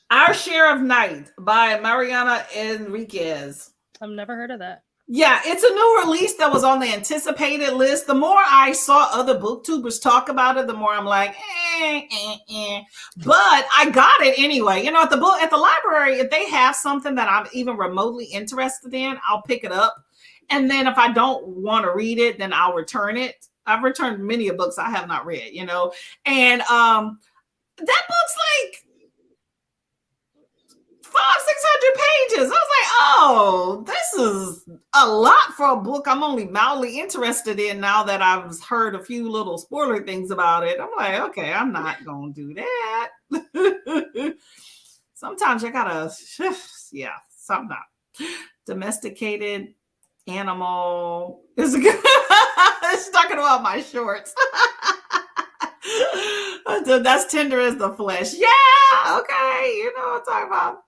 Our Share of Night by Mariana Enriquez. I've never heard of that. Yeah, it's a new release that was on the anticipated list. The more I saw other booktubers talk about it, the more I'm like, But I got it anyway. You know, at the library, if they have something that I'm even remotely interested in, I'll pick it up. And then if I don't want to read it, then I'll return it. I've returned many of books I have not read, you know. And that book's like 600 pages. I was like, oh, this is a lot for a book I'm only mildly interested in now that I've heard a few little spoiler things about it. I'm like, okay, I'm not going to do that. Sometimes I gotta, yeah, something not. Domesticated animal is good. It's talking about my shorts. That's tender as the flesh. Yeah, okay. You know what I'm talking about.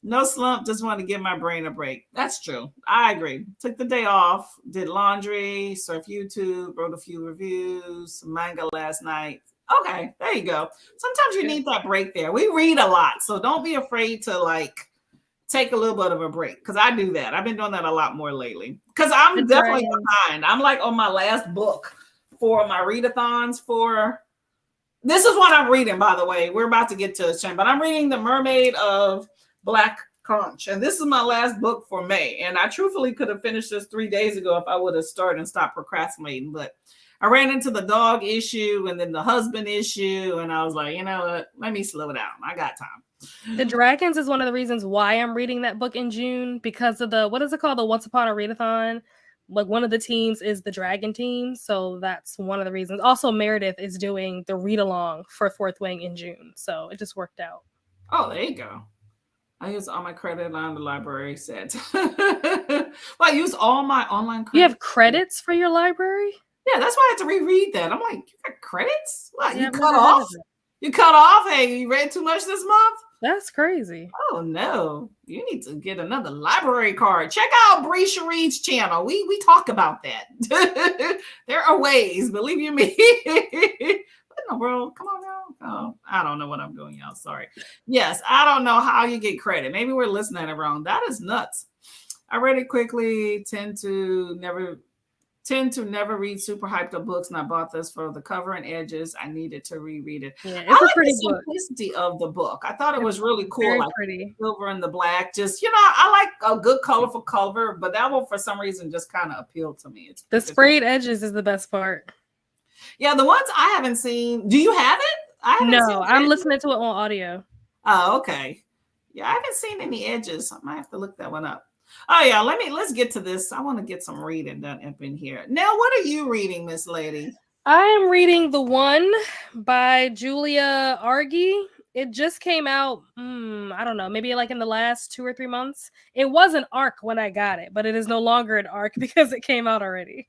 No slump, just want to give my brain a break. That's true. I agree. Took the day off, did laundry, surfed YouTube, wrote a few reviews, some manga last night. Okay, there you go. Sometimes you need that break there. We read a lot, so don't be afraid to like take a little bit of a break, because I do that. I've been doing that a lot more lately because I'm definitely behind. I'm like on my last book for my readathons for. This is what I'm reading, by the way. We're about to get to a shame, but I'm reading The Mermaid of Black Conch, and this is my last book for May. And I truthfully could have finished this 3 days ago if I would have started and stopped procrastinating, but I ran into the dog issue and then the husband issue, and I was like, you know what? Let me slow down. I got time. The Dragons is one of the reasons why I'm reading that book in June, because of the, what is it called? The Once Upon a Readathon. Like one of the teams is the Dragon team. So that's one of the reasons. Also, Meredith is doing the read along for Fourth Wing in June. So it just worked out. Oh, there you go. I use all my credit on the library set. Well, I use all my online credits. You have credits for your library? Yeah, that's why I had to reread that. I'm like, you got credits? What, yeah, you cut off? You cut off? Hey, you read too much this month? That's crazy. Oh no, you need to get another library card. Check out Brisha Reed's channel. We talk about that. There are ways, believe you me. What in the world? Come on now. Oh, I don't know what I'm doing, y'all. Sorry. Yes, I don't know how you get credit. Maybe we're listening at it wrong. That is nuts. I read it quickly. Tend to never read super hyped up books, and I bought this for the cover and edges. I needed to reread it. Yeah, it's a pretty book. Simplicity of the book. I thought it was really cool. Very like pretty. Silver and the black. Just, you know, I like a good colorful cover, but that one for some reason just kind of appealed to me. The sprayed edges is the best part. Yeah, the ones I haven't seen. Do you have it? No, I'm listening to it on audio. Oh, okay. Yeah, I haven't seen any edges. I might have to look that one up. Oh yeah, let's get to this. I want to get some reading done up in here. Now, what are you reading, Miss Lady? I am reading The One by Julia Argy. It just came out, I don't know, maybe like in the last 2 or 3 months. It was an ARC when I got it, but it is no longer an ARC because it came out already.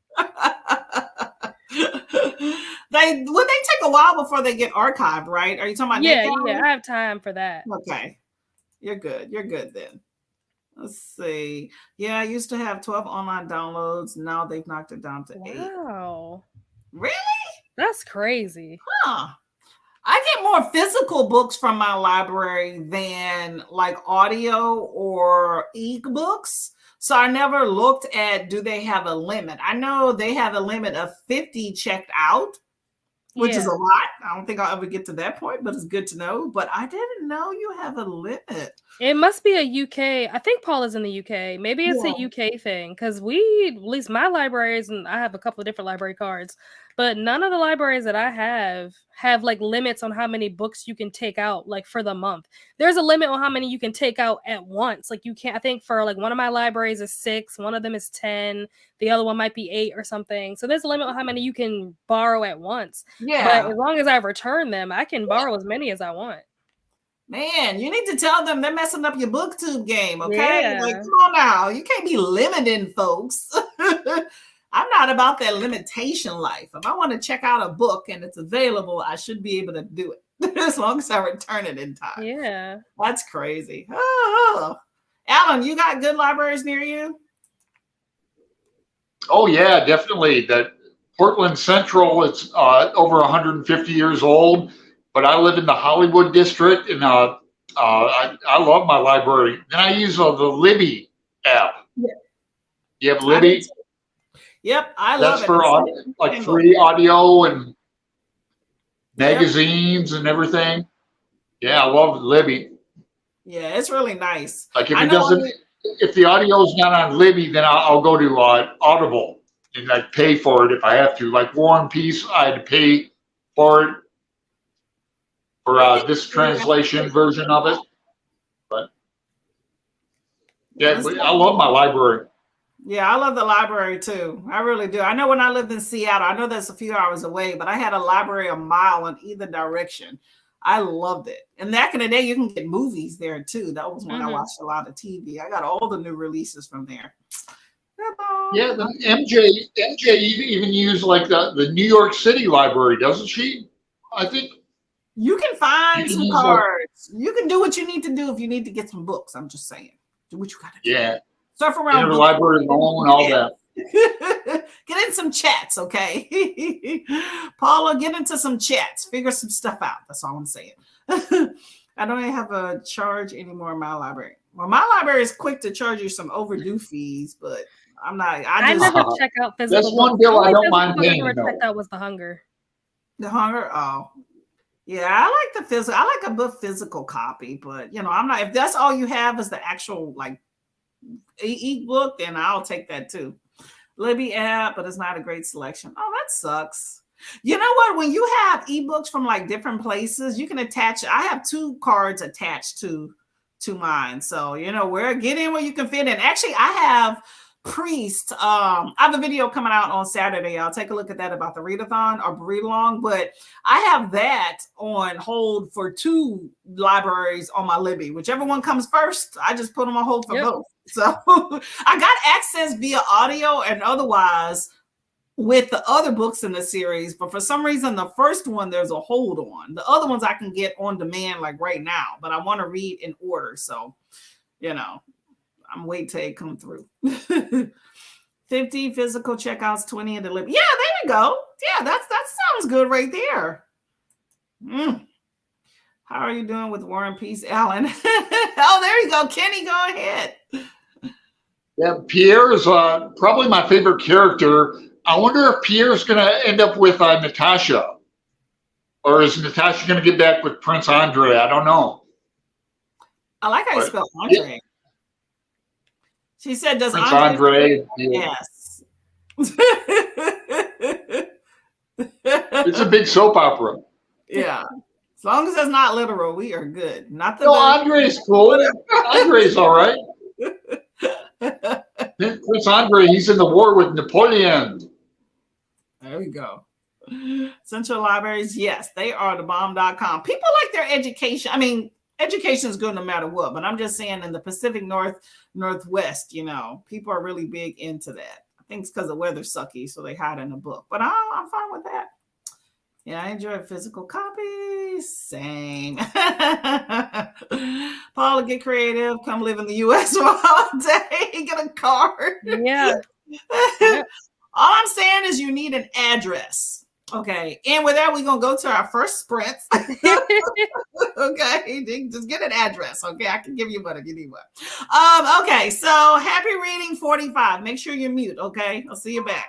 They take a while before they get archived, right? Are you talking about? Yeah, I have time for that. Okay, you're good then. Let's see. Yeah, I used to have 12 online downloads. Now they've knocked it down to 8. Wow. Really? That's crazy. Huh. I get more physical books from my library than like audio or e-books. So I never looked at, do they have a limit? I know they have a limit of 50 checked out, which is a lot. I don't think I'll ever get to that point, but it's good to know. But I didn't know you have a limit. It must be a UK. I think Paul is in the UK. Maybe it's a UK thing, because at least my libraries, and I have a couple of different library cards, but none of the libraries that I have like limits on how many books you can take out like for the month. There's a limit on how many you can take out at once. Like you can't, I think for like one of my libraries is 6, one of them is 10, the other one might be 8 or something. So there's a limit on how many you can borrow at once. Yeah. But as long as I return them, I can borrow as many as I want. Man, you need to tell them they're messing up your booktube game, okay? Yeah. Like, come on now. You can't be limiting folks. I'm not about that limitation life. If I want to check out a book and it's available, I should be able to do it as long as I return it in time. Yeah. That's crazy. Oh. Alan, you got good libraries near you? Oh, yeah, definitely. That Portland Central, it's over 150 years old. But I live in the Hollywood district, and I love my library. And I use the Libby app. Yeah. You have I do Libby. too. Yep, I That's love it. for It's like Kindle. free audio and Yep. magazines and everything. Yeah, I love Libby. Yeah, it's really nice. Like if I it know doesn't, only if the audio's not on Libby, then I'll go to Audible and like pay for it if I have to. Like War and Peace, I had to pay for it for I think this you have to translation pay for version of it. But yeah, it. I love my library. Yeah, I love the library too. I really do. I know when I lived in Seattle, I know that's a few hours away, but I had a library a mile in either direction. I loved it. And back in the day, you can get movies there too. That was when I watched a lot of TV. I got all the new releases from there. Yeah, the MJ even used like the New York City library, doesn't she? I think You can you find can some use like cards. You can do what you need to do if you need to get some books. I'm just saying. Do what you got to do. yeah, Surf around books. interlibrary loan, all that. Get in some chats, okay? Paula, get into some chats. Figure some stuff out. That's all I'm saying. I don't even have a charge anymore in my library. Well, my library is quick to charge you some overdue fees, but I'm not. I never check out physical That's books. one The bill I only don't physical mind book I paying. never No. checked out was The Hunger. The Hunger. Oh, yeah. I like the physical. I like a book physical copy, but I'm not. If that's all you have is the actual like e-book, then I'll take that too. Libby app, but it's not a great selection. Oh, that sucks. You know what? When you have ebooks from like different places, you can attach. I have 2 cards attached to mine, so where get in where you can fit in. Actually, I have Priest. I have a video coming out on Saturday. I'll take a look at that about the readathon or read along. But I have that on hold for 2 libraries on my Libby. Whichever one comes first, I just put them on hold for both. So I got access via audio and otherwise with the other books in the series, but for some reason the first one there's a hold on. The other ones I can get on demand like right now, but I want to read in order. So, I'm waiting till it come through. 50 physical checkouts, 20 in delivery. Yeah, there we go. Yeah, that sounds good right there. How are you doing with War and Peace, Alan? Oh, there you go. Kenny, go ahead. Yeah, Pierre is probably my favorite character. I wonder if Pierre's going to end up with Natasha, or is Natasha going to get back with Prince Andre? I don't know. I like how you spell Andre. Yeah. She said, "Does Prince Andre?" Andre yeah. Yes. It's a big soap opera. Yeah. As long as it's not literal, we are good. Not the. No, Andre's cool. Andre's all right. Prince Andre, he's in the war with Napoleon. There we go. Central libraries, yes, they are the bomb.com. People like their education. I mean, education is good no matter what, but I'm just saying in the Pacific Northwest, people are really big into that. I think it's because the weather's sucky, so they hide in a book. But I'm fine with that. Yeah, I enjoy physical copies. Same. Paula, get creative. Come live in the U.S. for a holiday. Get a card. Yeah. All I'm saying is you need an address. Okay. And with that, we're going to go to our first sprint. Okay. Just get an address. Okay. I can give you one if you need one. Okay. So happy reading 45. Make sure you mute. Okay. I'll see you back.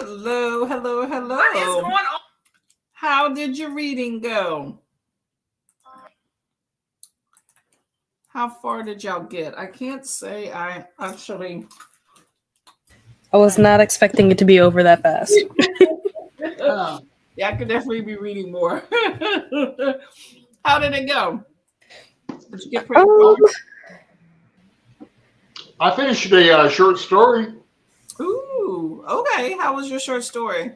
Hello, hello, hello. What is going on? How did your reading go? How far did y'all get? I can't say I actually. I was not expecting it to be over that fast. Yeah, I could definitely be reading more. How did it go? Did you get pretty far? I finished a short story. Ooh, okay. How was your short story?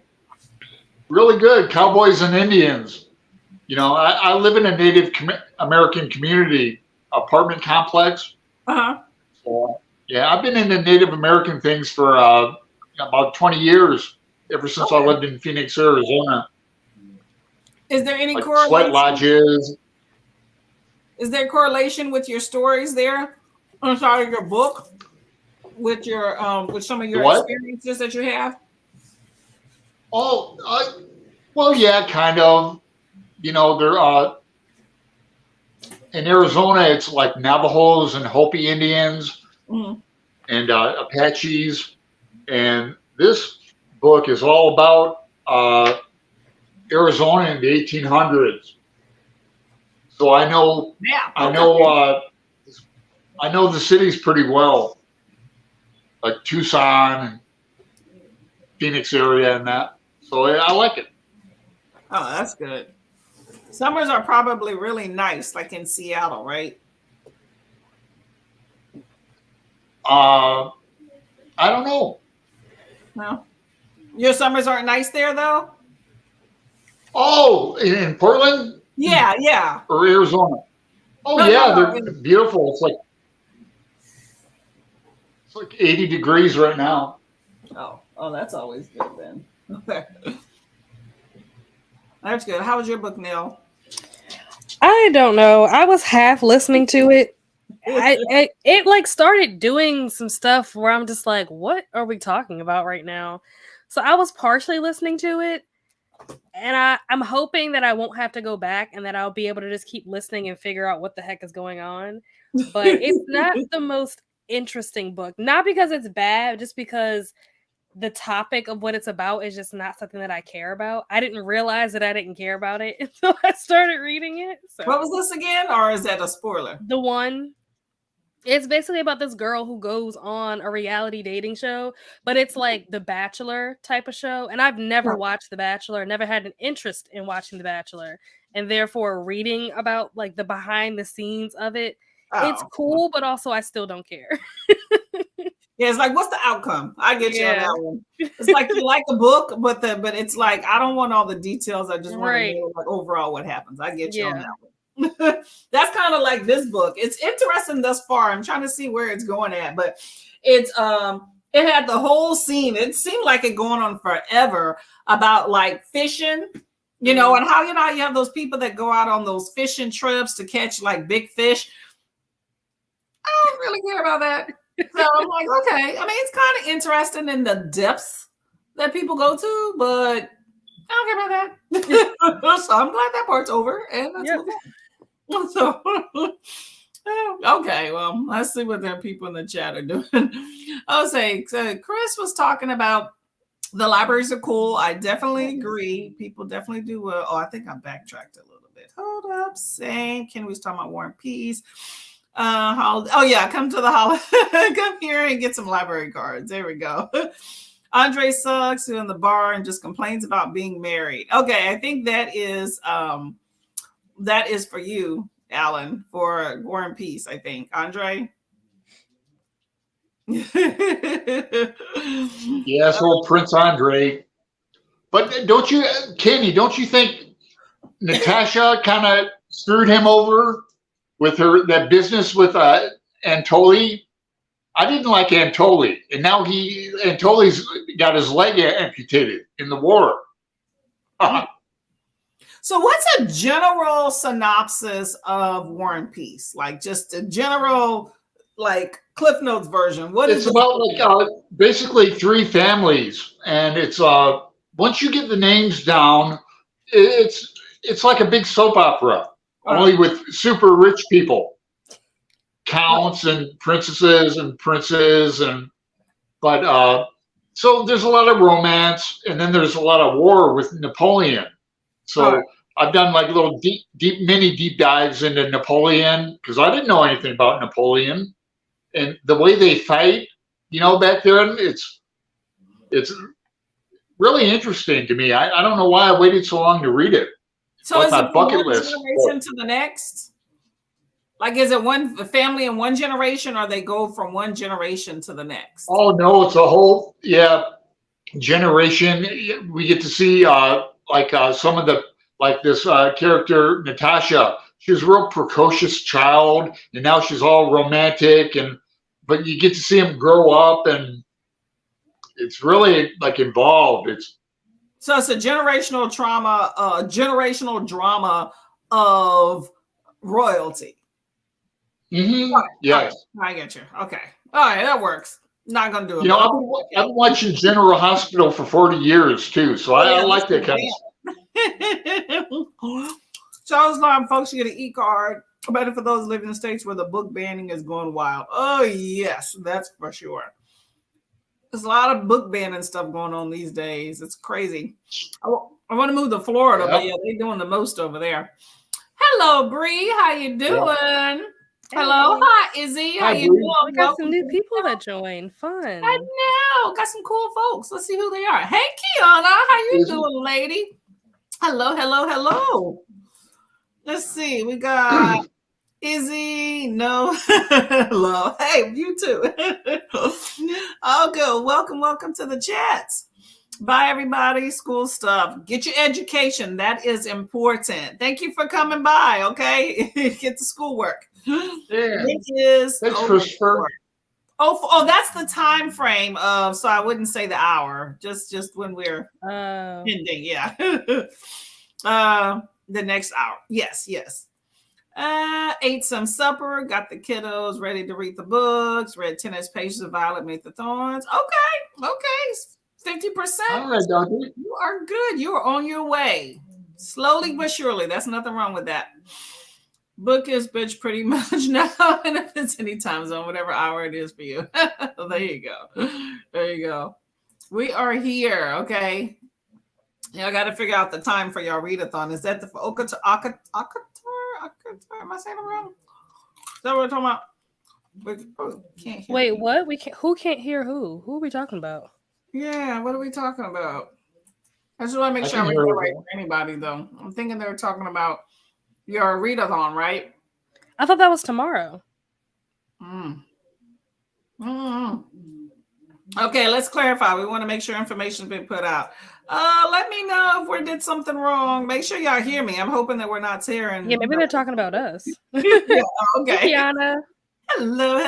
Really good. Cowboys and Indians. You know, I live in a Native American community apartment complex. Uh-huh. So, yeah, I've been into Native American things for about 20 years, ever since I lived in Phoenix, Arizona. Is there any Like correlation? sweat lodges. Is there correlation with your stories there inside of your book with your with some of your experiences that you have? Oh, well, yeah, kind of. You know, they're in Arizona. It's like Navajos and Hopi Indians and Apaches, and this book is all about Arizona in the 1800s. So I know, I know the cities pretty well, like Tucson and Phoenix area and that. So I like it. Oh, that's good. Summers are probably really nice, like in Seattle, right? I don't know. No, your summers aren't nice there, though. Oh, in Portland? Yeah, yeah. Or Arizona? Oh, No, yeah, no, they're beautiful. It's like 80 degrees right now. Oh, that's always good then. Okay. That's good. How was your book, Neil? I don't know. I was half listening to it. It like started doing some stuff where I'm just like, what are we talking about right now? So I was partially listening to it, and I'm hoping that I won't have to go back and that I'll be able to just keep listening and figure out what the heck is going on. But it's not the most interesting book. Not because it's bad, just because the topic of what it's about is just not something that I care about. I didn't realize that I didn't care about it until I started reading it. So. What was this again? Or is that a spoiler? The one. It's basically about this girl who goes on a reality dating show, but it's like The Bachelor type of show. And I've never watched The Bachelor, never had an interest in watching The Bachelor. And therefore reading about like the behind the scenes of it, it's cool, but also I still don't care. Yeah, it's like, what's the outcome? I get you on that one. It's like you like the book, but it's like I don't want all the details. I just want to know like overall what happens. I get you on that one. That's kind of like this book. It's interesting thus far. I'm trying to see where it's going at, but it's it had the whole scene. It seemed like it going on forever about like fishing, you know, and how you have those people that go out on those fishing trips to catch like big fish. I don't really care about that. So I'm like, okay. I mean, it's kind of interesting in the depths that people go to, but I don't care about that. So I'm glad that part's over. And that's so okay. Well, let's see what the people in the chat are doing. I'll say, so Chris was talking about the libraries are cool. I definitely agree. People definitely do well. Oh, I think I backtracked a little bit. Hold up. Same. Ken was talking about War and Peace. Oh yeah, come to the holiday. Come here and get some library cards. There we go. Andre sucks who in the bar and just complains about being married. Okay, I think that is for you, Alan, for War and Peace. I think Andre. Yes, old Prince Andre. But don't you, Kenny? Don't you think Natasha kind of screwed him over with that business with Antoli? I didn't like Antoli, and now Antoli's got his leg amputated in the war. So what's a general synopsis of War and Peace? Like just a general like Cliff Notes version. What is it's about like basically three families, and it's once you get the names down, it's like a big soap opera. Only with super rich people, counts and princesses and princes, but So there's a lot of romance, and then there's a lot of war with Napoleon. All right. So I've done like little mini deep dives into Napoleon because I didn't know anything about Napoleon, and the way they fight, back then, it's really interesting to me. I don't know why I waited so long to read it. So Like is it my from bucket one list. generation to the next? Like, is it one family in one generation, or they go from one generation to the next? Oh no, it's a whole generation. We get to see some of the like this character Natasha. She was a real precocious child, and now she's all romantic, but you get to see him grow up, and it's really like involved. So it's a generational drama of royalty. Yes. I get you. Okay. All right, that works. Not gonna do it. I've been watching General Hospital for 40 years too, so I like that kind of. Charles Alarm, folks, you get an e-card. Better for those living in states where the book banning is going wild. Oh yes, that's for sure. There's a lot of book banning stuff going on these days. It's crazy. I want to move to Florida, but yeah, they're doing the most over there. Hello, Bree. How you doing? Hey. Hello. Hi, Izzy. How you doing? We got some new people that joined. Fun. I know. Got some cool folks. Let's see who they are. Hey, Kiana. How you doing, lady? Hello, hello, hello. Let's see. We got Izzy. No. Hello. Hey, you too. Oh, good. Welcome to the chats. Bye, everybody. School stuff. Get your education. That is important. Thank you for coming by. Okay. Get the schoolwork. Yeah. It is. Thanks, Christopher. Oh, that's the time frame of. So I wouldn't say the hour. Just when we're ending. Yeah. The next hour. Yes. Ate some supper. Got the kiddos ready to read the books. Read 10 pages of Violet Meet the Thorns. Okay. 50%. All right, Doctor. You are good. You are on your way. Slowly but surely. That's nothing wrong with that. Book is bitch pretty much now. And if it's any time zone, whatever hour it is for you. There you go. We are here. Okay. Y'all got to figure out the time for y'all readathon. Is that the Akatar? Am I saying it wrong? Is that what we're talking about? Can't hear Wait, what? Who can't hear who? Who are we talking about? Yeah, what are we talking about? I just want to make sure I read it right for anybody, though. I'm thinking they were talking about your readathon, right? I thought that was tomorrow. Okay, let's clarify. We want to make sure information's been put out. Let me know if we did something wrong. Make sure y'all hear me. I'm hoping that we're not tearing. Yeah, maybe they're talking about us. Yeah, okay. Hey, Kiana. Hello.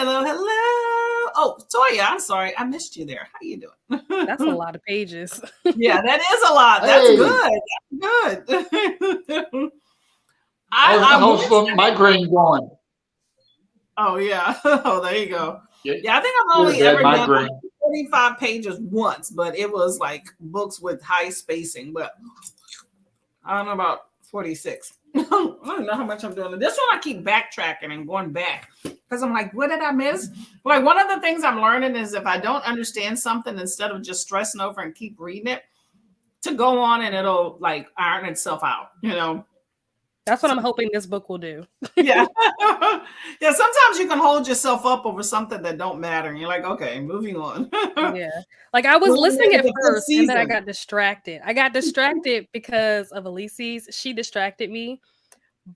Oh, Toya, I'm sorry. I missed you there. How you doing? That's a lot of pages. Yeah, that is a lot. That's good. That's good. How's the migraine going? Oh, yeah. Oh, there you go. Yeah, I think I've only ever done 45 pages once, but it was like books with high spacing. But I don't know about 46. I don't know how much I'm doing. This one I keep backtracking and going back because I'm like, what did I miss? Like, one of the things I'm learning is if I don't understand something, instead of just stressing over and keep reading it, to go on and it'll like iron itself out, That's what I'm hoping this book will do. Yeah. Yeah. Sometimes you can hold yourself up over something that don't matter. And you're like, okay, moving on. Yeah. Like I was listening at first and then I got distracted. I got distracted because of Elise's. She distracted me,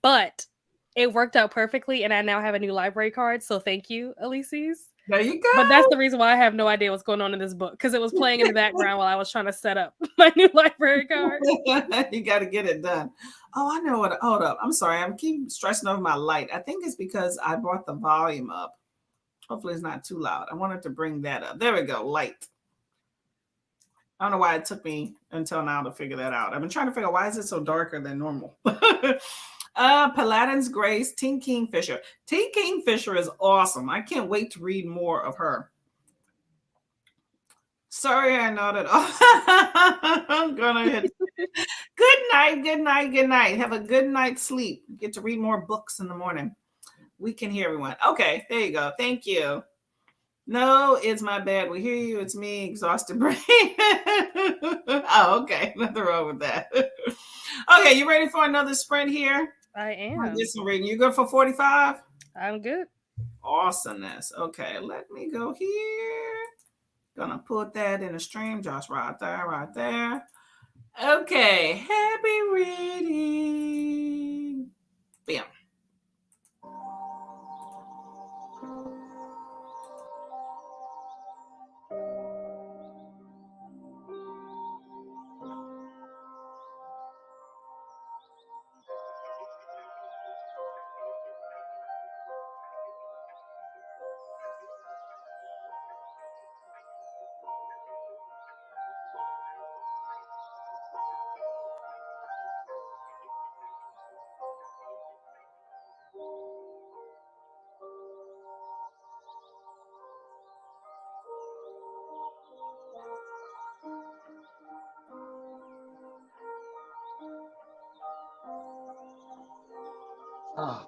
but it worked out perfectly. And I now have a new library card. So thank you, Elise's. There you go. But that's the reason why I have no idea what's going on in this book, because it was playing in the background while I was trying to set up my new library card. You got to get it done. Oh, I know what. Hold up. I'm sorry. I'm keep stressing over my light. I think it's because I brought the volume up. Hopefully it's not too loud. I wanted to bring that up. There we go. Light. I don't know why it took me until now to figure that out. I've been trying to figure out why is it so darker than normal. Paladin's Grace, Teen Kingfisher. Teen Kingfisher is awesome. I can't wait to read more of her. Sorry, I nodded off. I'm gonna hit. Good night. Have a good night's sleep. Get to read more books in the morning. We can hear everyone. Okay, there you go. Thank you. No, it's my bad. We hear you. It's me, exhausted brain. Oh, okay. Nothing wrong with that. Okay, you ready for another sprint here? I am. Get some reading. You good for 45? I'm good. Awesomeness. Okay, let me go here. Gonna put that in the stream, just right there, right there. Okay, happy reading. Bam. Ah.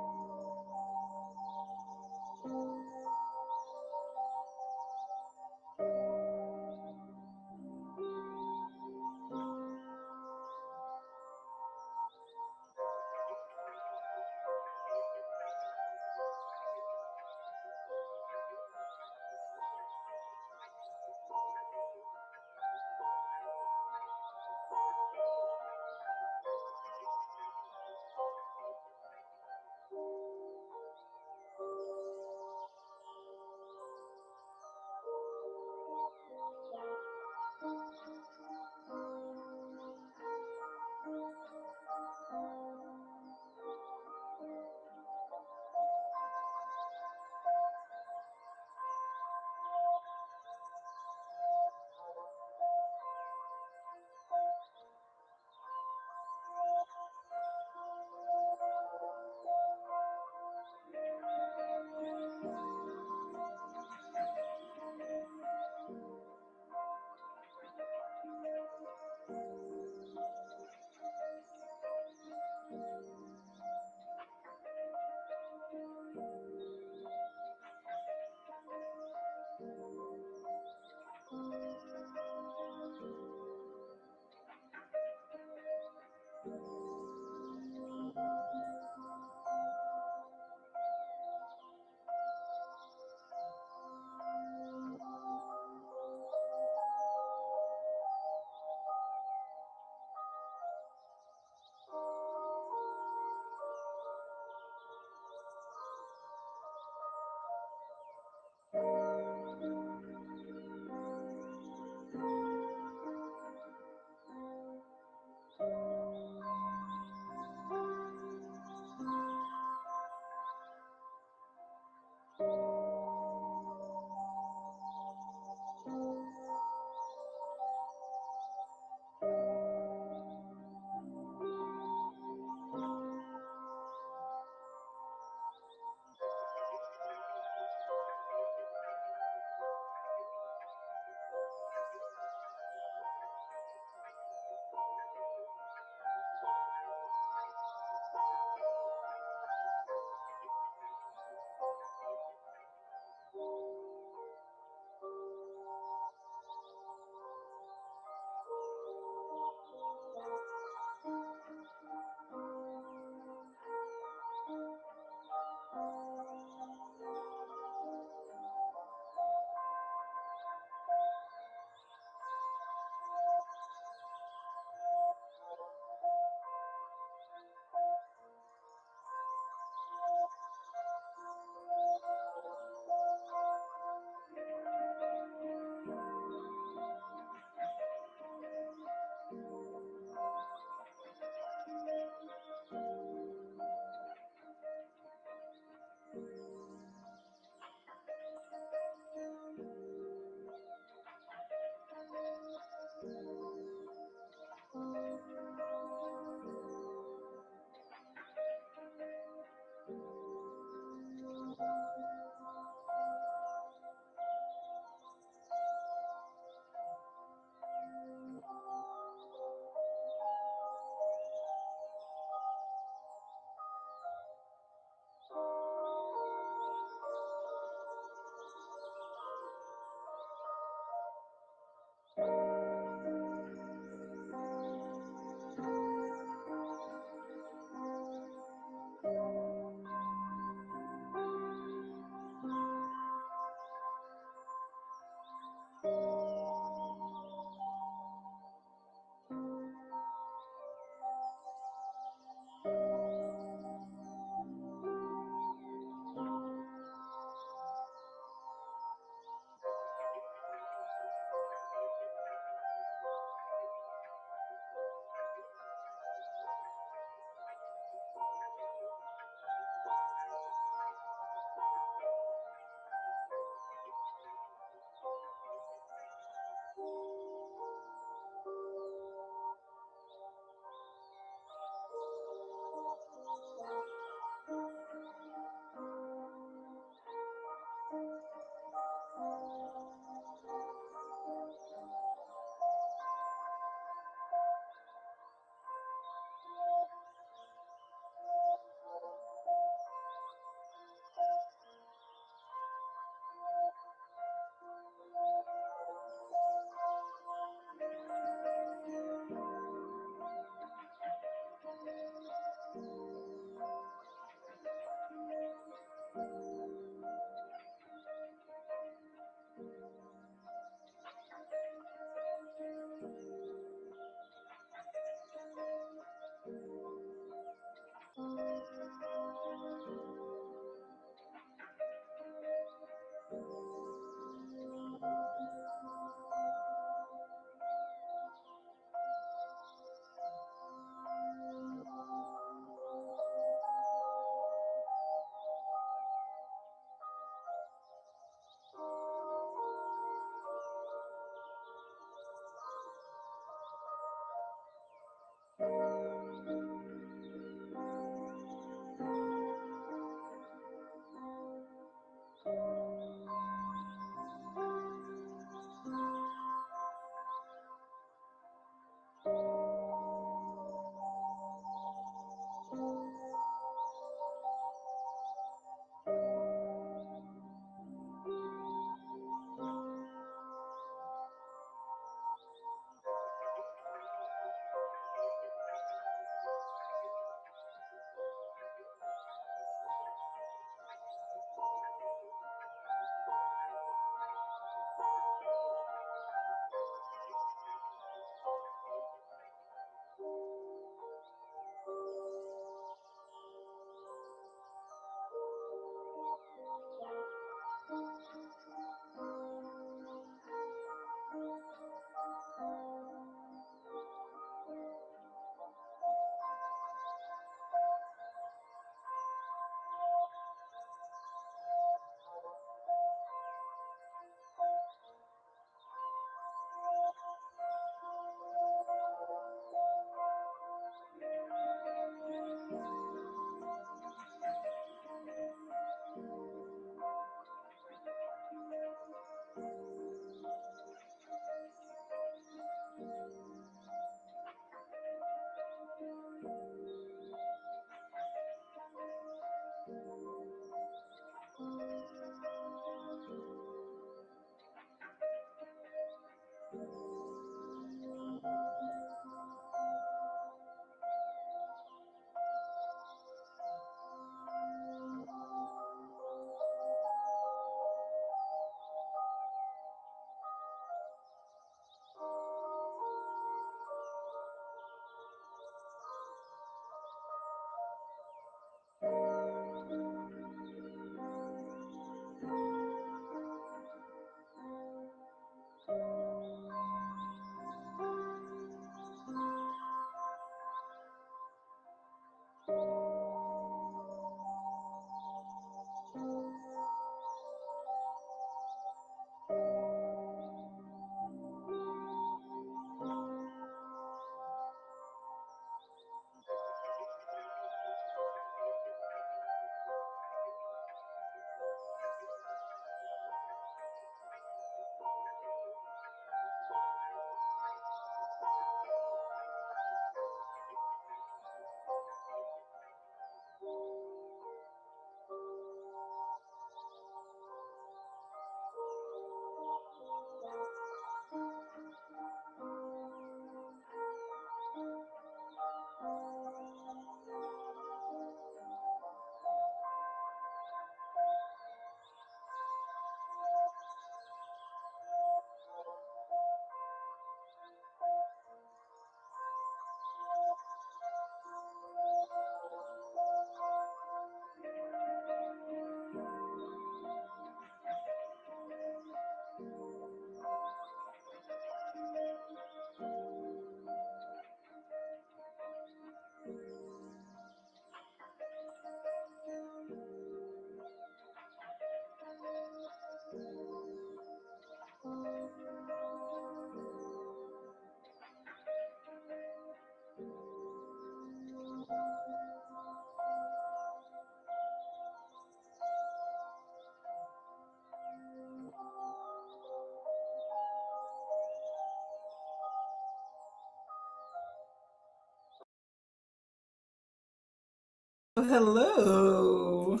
Hello.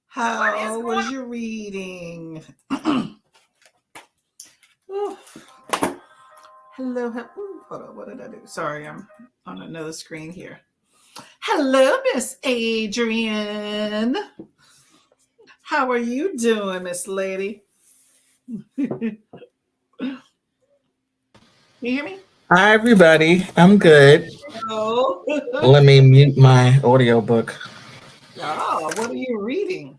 How was your reading? Ooh. Hello. Ooh, hold on. What did I do? Sorry, I'm on another screen here. Hello, Miss Adrian. How are you doing, Miss Lady? You hear me? Hi, everybody. I'm good. Oh. Let me mute my audiobook. Oh, what are you reading?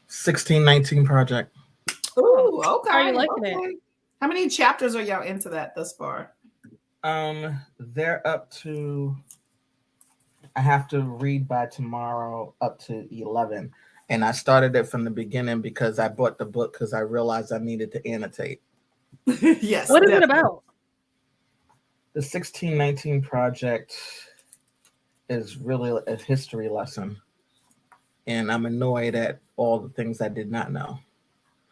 1619 Project. Ooh, okay. How are you liking it? How many chapters are y'all into that thus far? They're up to, I have to read by tomorrow up to 11. And I started it from the beginning because I bought the book because I realized I needed to annotate. Yes. What is it about? The 1619 Project is really a history lesson. And I'm annoyed at all the things I did not know.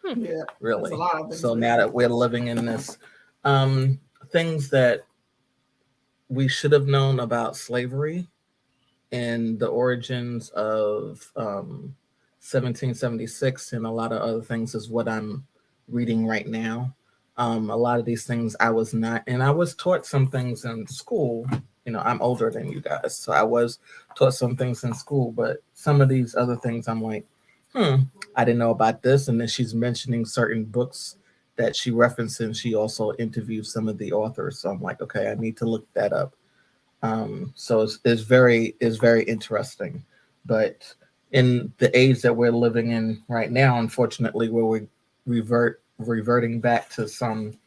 Yeah, really. a lot of things So now that we're living in this, things that we should have known about slavery and the origins of 1776 and a lot of other things is what I'm reading right now. A lot of these things I was not, and I was taught some things in school. You know, I'm older than you guys, so I was taught some things in school, but some of these other things I'm like, I didn't know about this. And then she's mentioning certain books that she referenced, and she also interviewed some of the authors. So I'm like, okay, I need to look that up. So it's very interesting. But in the age that we're living in right now, unfortunately, where we're reverting back to some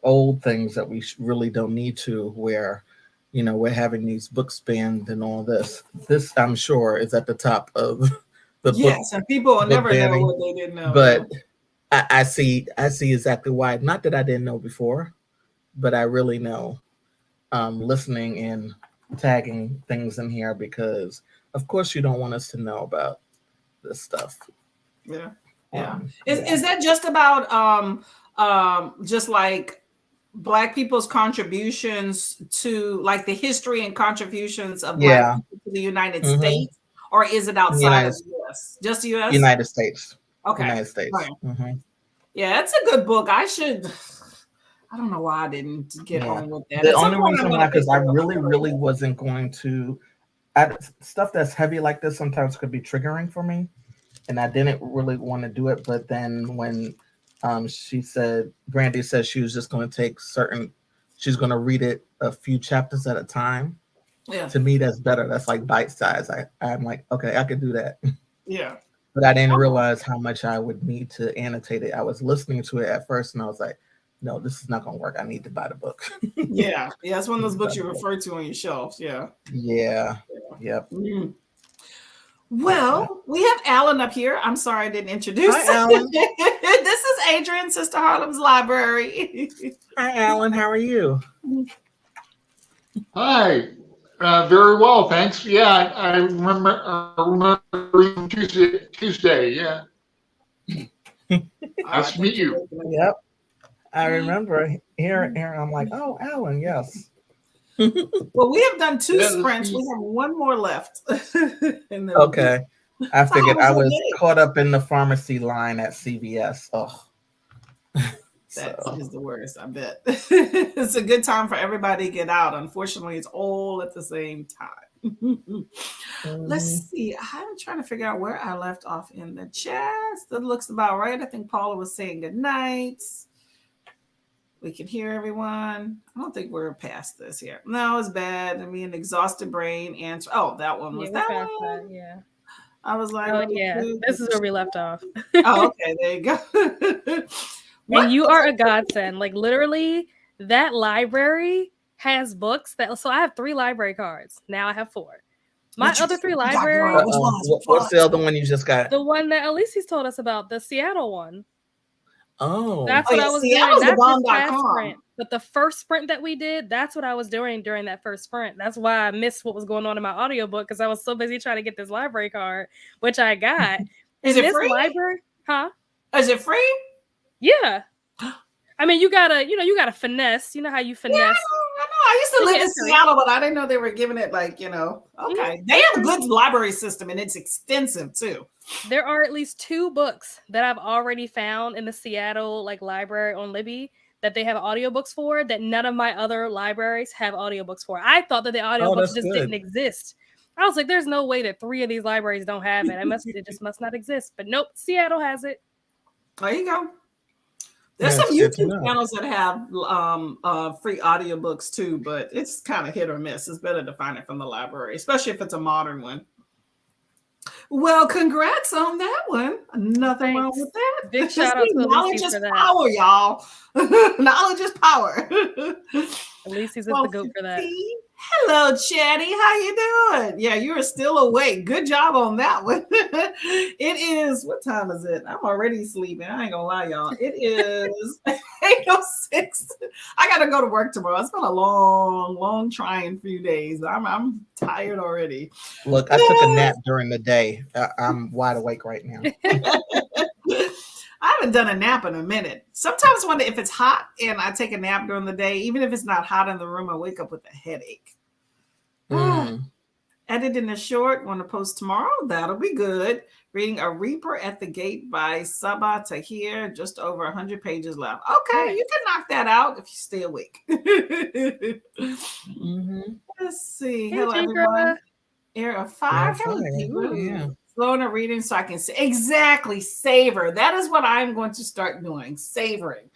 old things that we really don't need to, where we're having these books banned and all this. This I'm sure is at the top of the yes, and people will never banning, know what they didn't know. but I see exactly why. Not that I didn't know before, but I really know. Listening and tagging things in here because, of course, you don't want us to know about this stuff. Yeah. Is that just about just like Black people's contributions to like the history and contributions of Black people to the United States, or is it outside of the US? Just the US? United States. Okay. United States. Right. Yeah, it's a good book. I don't know why I didn't get on with that. The only reason why, because I really wasn't going to. Stuff that's heavy like this sometimes could be triggering for me, and I didn't really want to do it. But then when Brandy said she was just going to take she's going to read it a few chapters at a time. Yeah. To me, that's better. That's like bite size. I'm like, okay, I could do that. Yeah. But I didn't realize how much I would need to annotate it. I was listening to it at first, and I was like, no, this is not going to work. I need to buy the book. Yeah. It's one of those books you refer to on your shelves. Yeah. Yep. Mm. Well, we have Alan up here. I'm sorry I didn't introduce. Hi, Alan. This is Adrian, Sister Harlem's Library. Hi, Alan. How are you? Hi. Very well, thanks. Yeah, I remember Tuesday. Yeah. Nice to meet you. Yep. I remember here. I'm like, oh, Alan, yes. Well, we have done 2 sprints. We have one more left. Okay. I figured I was caught up in the pharmacy line at CVS. Oh. That is the worst, I bet. It's a good time for everybody to get out. Unfortunately, it's all at the same time. Let's see. I'm trying to figure out where I left off in the chat. That looks about right. I think Paula was saying good night. We can hear everyone. I don't think we're past this here. No, it's bad. I mean, an exhausted brain answer. Oh, that one was that one. Yeah. I was like, oh yeah, this is where we left off. Oh, okay, there you go. And you are a godsend. Like literally, that library has books that. So I have 3 library cards. Now I have 4. My other 3 libraries. What's the other one you just got? The one that Elise's told us about, the Seattle one. Oh, that's what I was doing. Not this past sprint, but the first sprint that we did. That's what I was doing during that first sprint. That's why I missed what was going on in my audiobook because I was so busy trying to get this library card, which I got. Is it free? Library, huh? Is it free? Yeah. I mean, you gotta finesse. You know how you finesse. Yeah, I know I used to live in History. Seattle, but I didn't know they were giving it like, okay. They have a good library system and it's extensive too. There are at least 2 books that I've already found in the Seattle like library on Libby that they have audiobooks for that none of my other libraries have audiobooks for. I thought that the audiobooks that's just good. didn't exist. I was like, there's no way that 3 of these libraries don't have it. It just must not exist. But nope, Seattle has it. There you go. There's That's some good to YouTube know. channels that have free audiobooks too, but it's kind of hit or miss. It's better to find it from the library, especially if it's a modern one. Well, congrats on that one. Nothing wrong Thanks. with that. Big shout out to knowledge Elyse is for that. power, y'all. Knowledge is power. Elyse is the goat for that. Hello, Chatty. How you doing? Yeah, you are still awake. Good job on that one. It is, what time is it? I'm already sleeping. I ain't gonna lie, y'all. It is 8:06. I gotta go to work tomorrow. It's been a long, trying few days. I'm tired already. Look, I took a nap during the day. I'm wide awake right now. I haven't done a nap in a minute. Sometimes if it's hot and I take a nap during the day, even if it's not hot in the room, I wake up with a headache. Editing a short, want to post tomorrow. That'll be good. Reading A Reaper at the Gate by Sabah Tahir. Just over 100 pages left. Okay, you can knock that out if you stay awake. Let's see. Hey, Hello, everyone. Air of Fire. Hello, yeah. Slow in a reading so I can say exactly savor. That is what I'm going to start doing. Savoring.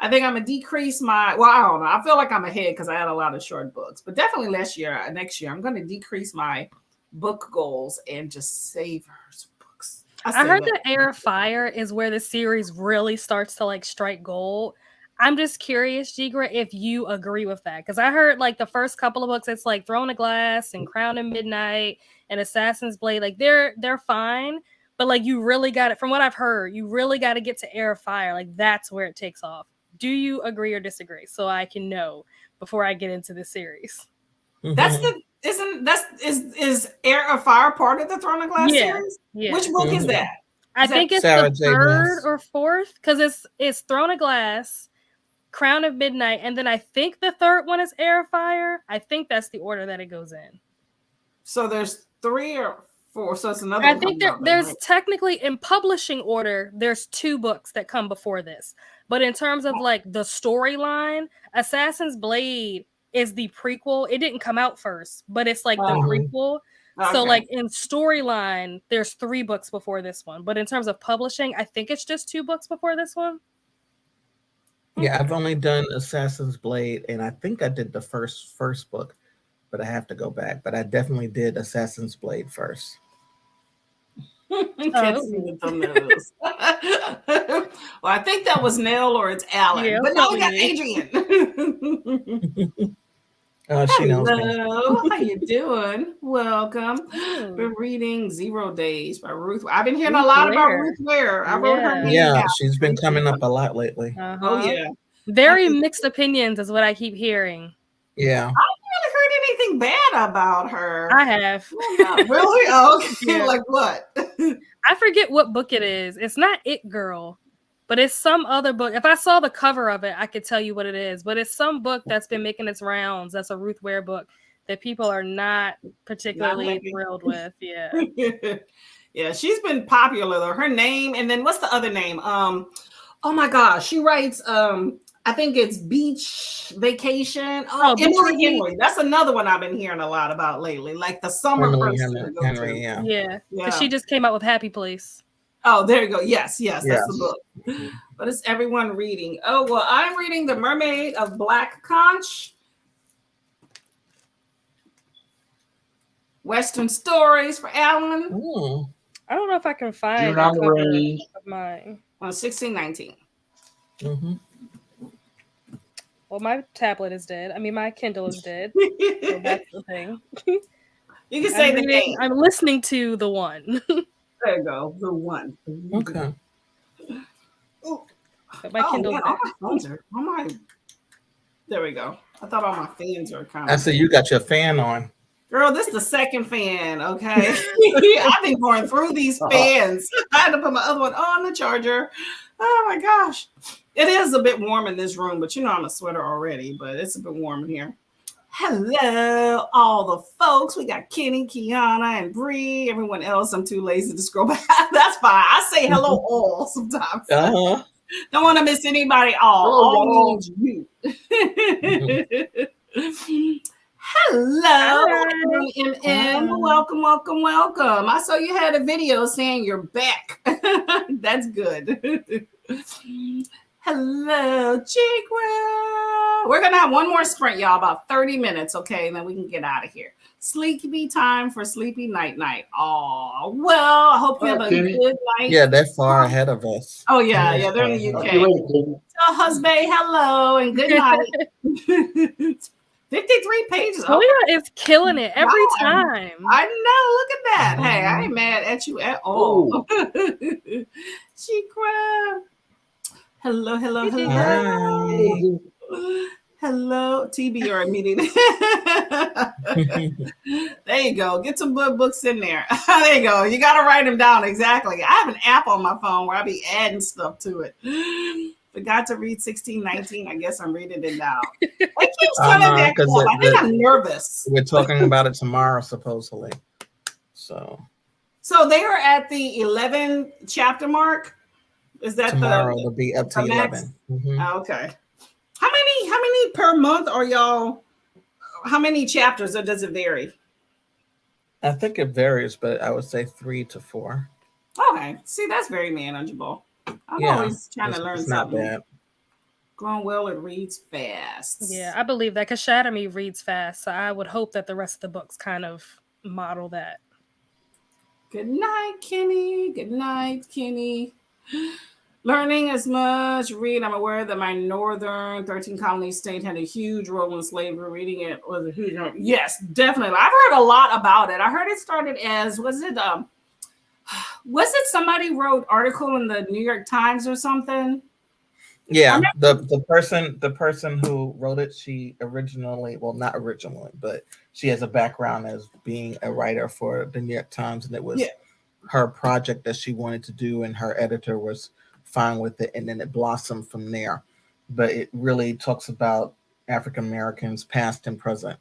I think I'm gonna decrease I don't know. I feel like I'm ahead because I had a lot of short books, but definitely next year, I'm going to decrease my book goals and just savor some books. I heard that Air of Fire is where the series really starts to like strike gold. I'm just curious, Jigra, if you agree with that. Because I heard like the first couple of books, it's like Throne of Glass and Crown of Midnight and Assassin's Blade. Like they're fine. But like you really got it, from what I've heard, you really got to get to Air of Fire. Like that's where it takes off. Do you agree or disagree? So I can know before I get into the series. Is Air of Fire part of the Throne of Glass series? Yeah. Which book is that? I think it's Sarah the J. third Maas. or fourth because it's Throne of Glass, Crown of Midnight, and then I think the third one is Air of Fire. I think that's the order that it goes in. So there's 3 or 4. So it's another. I think there's technically in publishing order, there's 2 books that come before this. But in terms of like the storyline, Assassin's Blade is the prequel. It didn't come out first, but it's like the prequel. Okay. So like in storyline, there's 3 books before this one. But in terms of publishing, I think it's just 2 books before this one. Yeah, I've only done Assassin's Blade, and I think I did the first book, but I have to go back. But I definitely did Assassin's Blade first. Can't see the thumbnails. Well, I think that was Nell or it's Alan. Yeah, but now we got Adrian. She knows me. Hello, how you doing? Welcome. Been reading 0 Days by Ruth. I've been hearing a lot about Ruth Ware. I wrote her name. Yeah, she's been coming up a lot lately. Oh yeah. Very mixed opinions is what I keep hearing. Yeah. I haven't really heard anything bad about her. I have. Really? Oh, okay. Yeah. Like what? I forget what book it is. It's not It Girl, but it's some other book. If I saw the cover of it, I could tell you what it is. But it's some book that's been making its rounds. That's a Ruth Ware book that people are not particularly thrilled with. Yeah. Yeah, she's been popular though. Her name, and then what's the other name? Oh my gosh, she writes I think it's Beach Vacation. Emily Henry. That's another one I've been hearing a lot about lately. Like the summer Emily person. Henry, yeah. Because she just came out with Happy Place. Oh, there you go. Yes, that's the book. What is everyone reading? Oh, well, I'm reading The Mermaid of Black Conch. Western Stories for Alan. Ooh. I don't know if I can find a copy of mine. On 1619. Mm-hmm. Well, my tablet is dead. I mean, my Kindle is dead. So that's the thing. You can say the name. I'm listening to the one. There you go. The one. Okay. But my Kindle. All my phones are. There we go. I thought all my fans were kind of. I see you got your fan on. Girl, this is the second fan, okay? I've been going through these fans. I had to put my other one on the charger. Oh my gosh. It is a bit warm in this room, but you know I'm a sweater already, but it's a bit warm in here. Hello, all the folks. We got Kenny, Kiana, and Bree. Everyone else, I'm too lazy to scroll back. That's fine. I say hello all sometimes. Uh-huh. Don't want to miss anybody. All means you. Hello, MN. Welcome. I saw you had a video saying you're back. That's good. Hello, Chiquel. We're going to have one more sprint, y'all, about 30 minutes, okay? And then we can get out of here. Sleepy time for sleepy night. Oh, well, I hope you have a good night. Yeah, they're far ahead of us. Oh, yeah, they're in the UK. Tell husband hello and good night. 53 pages. Toya is killing it every time. I know. Look at that. Hey, I ain't mad at you at all. Chiquel. Hello. Hello, TB, you're immediately. There you go. Get some good books in there. There you go. You got to write them down. Exactly. I have an app on my phone where I be adding stuff to it. Forgot to read 1619. I guess I'm reading it now. It keeps coming back up. I think I'm nervous. We're talking about it tomorrow, supposedly. So they are at the 11 chapter mark. Is that tomorrow? It'll be up to 11. Mm-hmm. Okay. How many per month are y'all? How many chapters, or does it vary? I think it varies, but I would say 3 to 4. Okay. See, that's very manageable. I'm always trying to learn something. Not bad. Growing well, it reads fast. Yeah, I believe that because Shadamy reads fast, so I would hope that the rest of the books kind of model that. Good night, Kenny. Learning as much, read. I'm aware that my northern 13 colony state had a huge role in slavery. Reading it was a huge. Yes, definitely. I've heard a lot about it. I heard it started as, was it somebody wrote article in the New York Times or something? Yeah, the person who wrote it, she originally, well, not originally, but she has a background as being a writer for the New York Times, and it was her project that she wanted to do, and her editor was fine with it, and then it blossomed from there. But it really talks about African Americans past and present.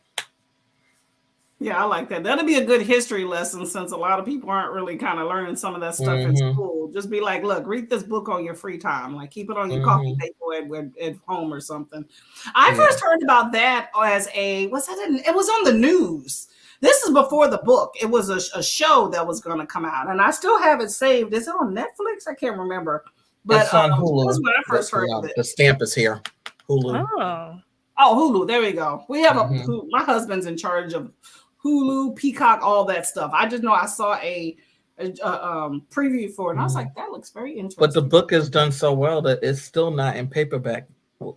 Yeah, I like that. That'll be a good history lesson, since a lot of people aren't really kind of learning some of that stuff in school. Just be like, look, read this book on your free time. Like, keep it on your coffee table at home or something. I first heard about that as it was on the news. This is before the book. It was a show that was going to come out, and I still have it saved. Is it on Netflix? I can't remember. But it's on Hulu. That's when I first heard of it. The stamp is here. Hulu. Oh, Hulu. There we go. We have my husband's in charge of Hulu, Peacock, all that stuff. I just know I saw a preview for it, and I was like, that looks very interesting. But the book is done so well that it's still not in paperback.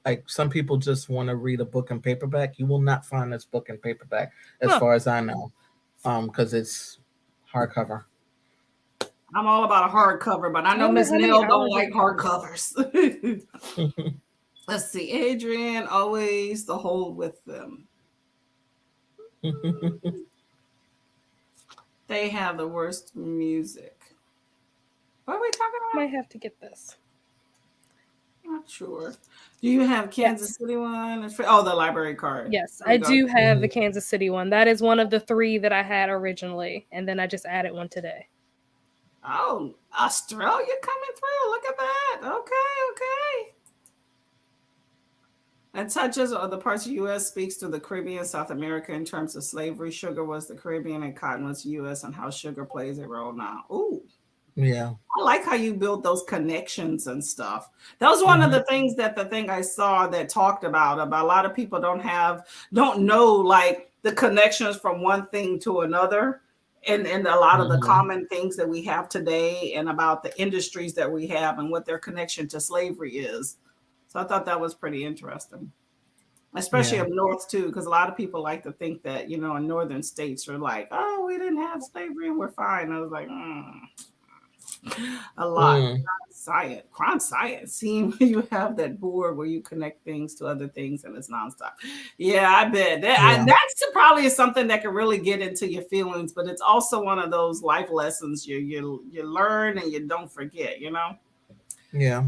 Like, some people just want to read a book in paperback. You will not find this book in paperback, as far as I know, because it's hardcover. I'm all about a hardcover, but I know Miss Nell don't like hardcovers. Let's see. Adrian, always the hold with them. They have the worst music. What are we talking about? I might have to get this. Not sure. Do you have Kansas City one? Oh, the library card. Yes, I do have the Kansas City one. That is one of the 3 that I had originally, and then I just added one today. Oh, Australia coming through. Look at that. Okay. And touches the parts of the U.S. speaks to the Caribbean, South America in terms of slavery. Sugar was the Caribbean and cotton was the U.S. and how sugar plays a role now. Ooh. Yeah. I like how you build those connections and stuff. That was one of the things that I saw that talked about a lot of people don't know like the connections from one thing to another. And a lot of the common things that we have today, and about the industries that we have and what their connection to slavery is. So I thought that was pretty interesting, especially up north too, because a lot of people like to think that, in northern states are like, oh, we didn't have slavery and we're fine. I was like, a lot. Crime science. See, you have that board where you connect things to other things and it's nonstop. Yeah, I bet that's probably something that can really get into your feelings, but it's also one of those life lessons you learn and you don't forget, Yeah.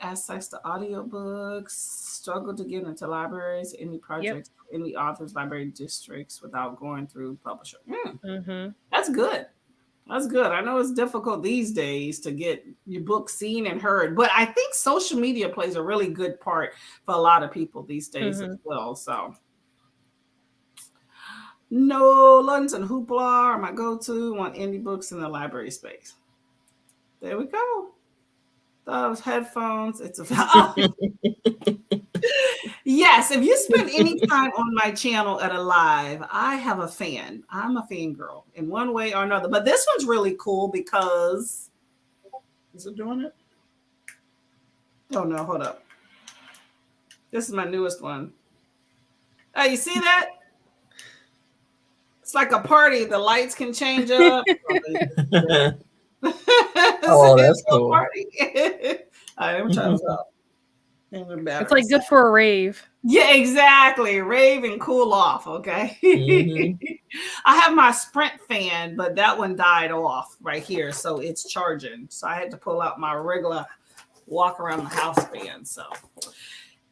Access to audiobooks, struggle to get into libraries, any projects, any authors, library districts without going through publisher. That's good. That's good. I know it's difficult these days to get your book seen and heard, but I think social media plays a really good part for a lot of people these days as well. So, no London and Hoopla are my go-to on indie books in the library space. There we go. Those headphones. It's a yes. If you spend any time on my channel at a live, I have a fan. I'm a fangirl in one way or another. But this one's really cool because is it doing it? Oh no, hold up. This is my newest one. Oh, you see that? It's like a party. The lights can change up. Oh, that's cool. Party. I'm trying to stop. It's like good for a rave. Yeah, exactly. Rave and cool off. Okay. I have my Sprint fan, but that one died off right here, so it's charging. So I had to pull out my regular walk around the house fan. So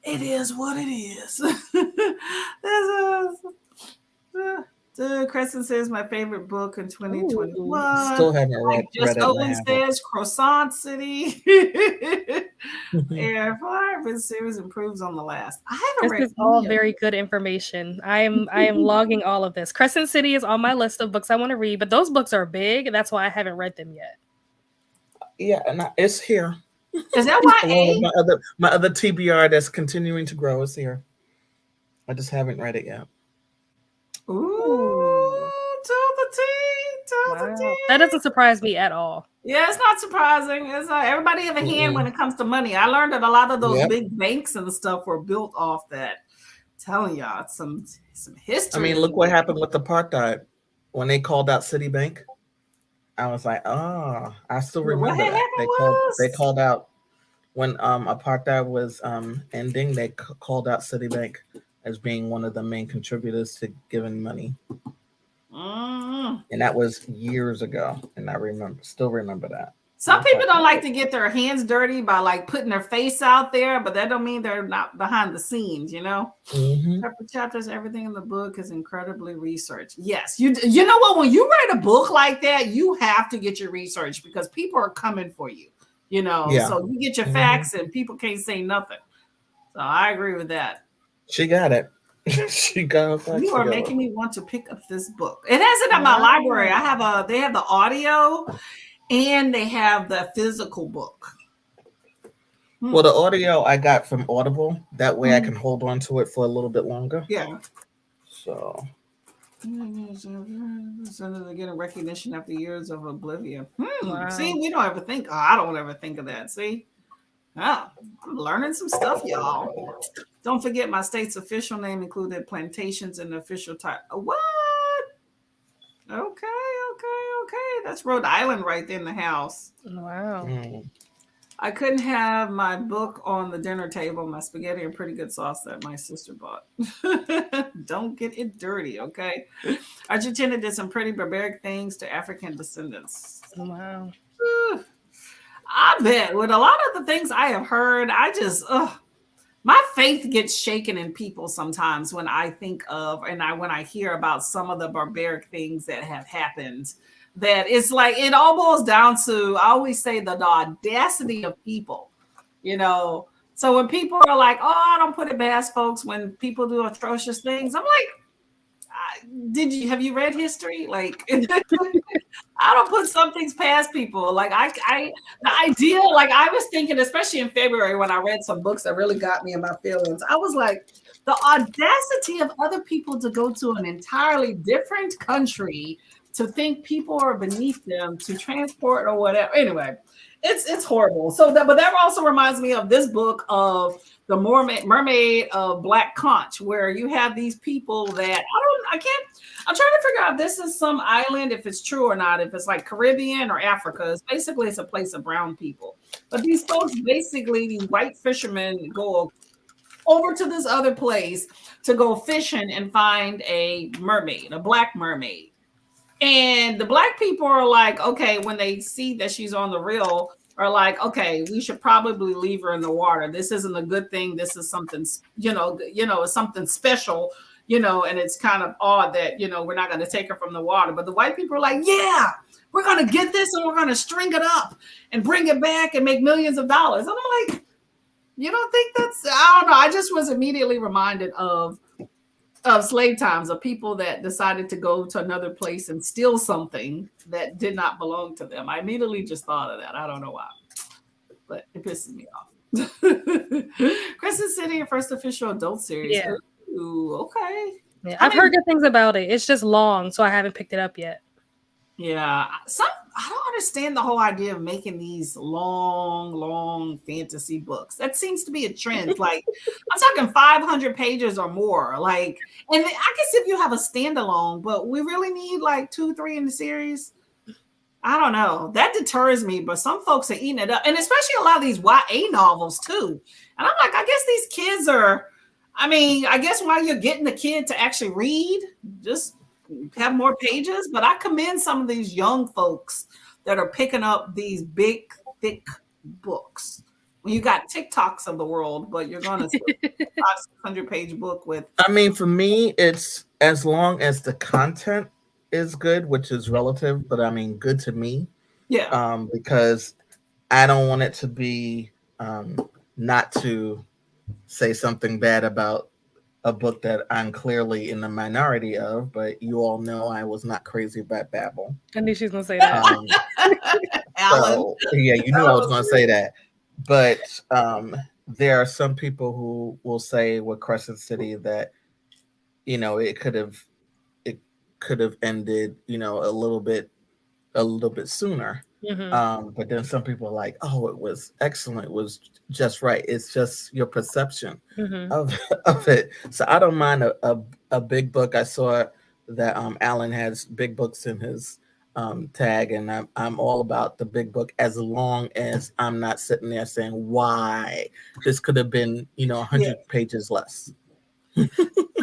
it is what it is. Crescent says my favorite book in 2021. Still haven't read Just it. Owen says Croissant City. Yeah, 5 series improves on the last. I haven't read. This is all very good information. I am logging all of this. Crescent City is on my list of books I want to read, but those books are big, and that's why I haven't read them yet. Yeah, and it's here. Is that why my other TBR that's continuing to grow is here. I just haven't read it yet. Ooh, tell the tea. That doesn't surprise me at all. Yeah, it's not surprising. It's everybody have a hand when it comes to money. I learned that a lot of those big banks and stuff were built off that. I'm telling y'all, it's some history. I mean, look what happened with apartheid when they called out Citibank. I was like, oh, I still remember that. They called out when apartheid was ending. They called out Citibank as being one of the main contributors to giving money. And that was years ago. And I still remember that. Some people don't like to get their hands dirty by like putting their face out there, but that don't mean they're not behind the scenes, you know? Chapters, everything in the book is incredibly researched. Yes. You know what? When you write a book like that, you have to get your research because people are coming for you, you know? Yeah. So you get your facts and people can't say nothing. So I agree with that. She got it. She got it. You are making me want to pick up this book. It has it at my library. They have the audio and they have the physical book. Well, the audio I got from Audible. That way I can hold on to it for a little bit longer. Yeah. So. Getting recognition after years of oblivion. Wow. See, we don't ever think. I don't ever think of that. See? Oh, I'm learning some stuff, y'all. Don't forget my state's official name included plantations and the official title. What? Okay. That's Rhode Island right there in the house. Wow. I couldn't have my book on the dinner table, my spaghetti and pretty good sauce that my sister bought. Don't get it dirty, okay? Argentina did some pretty barbaric things to African descendants. Wow. I bet with a lot of the things I have heard, my faith gets shaken in people sometimes when I think of when I hear about some of the barbaric things that have happened. That it's like it all boils down to, I always say, the audacity of people, you know. So when people are like, "Oh, I don't put it past folks," when people do atrocious things, I'm like, have you read history? Like, I don't put some things past people. Like the idea, like I was thinking, especially in February when I read some books that really got me in my feelings. I was like, the audacity of other people to go to an entirely different country to think people are beneath them to transport or whatever. Anyway, it's horrible. But that also reminds me of this book of the Mermaid of Black Conch, where you have these people that I'm trying to figure out if this is some island, if it's true or not, if it's like Caribbean or Africa. It's a place of brown people. But these folks, basically, these white fishermen go over to this other place to go fishing and find a mermaid, a black mermaid. And the black people are like, okay, when they see that she's on the reel, are like, okay, we should probably leave her in the water. This isn't a good thing. This is something, it's something special, and it's kind of odd that, we're not going to take her from the water. But the white people are like, yeah, we're going to get this and we're going to string it up and bring it back and make millions of dollars. And I'm like, you don't think that's, I don't know. I just was immediately reminded of slave times, of people that decided to go to another place and steal something that did not belong to them. I immediately just thought of that. I don't know why, but it pisses me off. Crescent City, your first official adult series. Yeah. Ooh, okay. Yeah, I've heard good things about it. It's just long, so I haven't picked it up yet. Yeah, I don't understand the whole idea of making these long fantasy books. That seems to be a trend. Like, I'm talking 500 pages or more. Like, and I guess if you have a standalone, but we really need like 2, 3 in the series. I don't know. That deters me, but some folks are eating it up, and especially a lot of these YA novels too. And I'm like, I guess these kids are. I mean, I guess while you're getting the kid to actually read, just have more pages. But I commend some of these young folks that are picking up these big, thick books. When you got TikToks of the world, but you're going to see a 600-page book with. I mean, for me, it's as long as the content is good, which is relative, but I mean, good to me. Yeah. Because I don't want it to be not to say something bad about a book that I'm clearly in the minority of, but you all know I was not crazy about Babel. I knew she was going to say that. Alan. So, yeah, you knew I was going to say that. But there are some people who will say with Crescent City that, it could have ended, a little bit sooner. Mm-hmm. But then some people are like, oh, it was excellent. It was just right. It's just your perception of it. So I don't mind a big book. I saw that Alan has big books in his tag, and I'm all about the big book as long as I'm not sitting there saying why this could have been 100 pages less.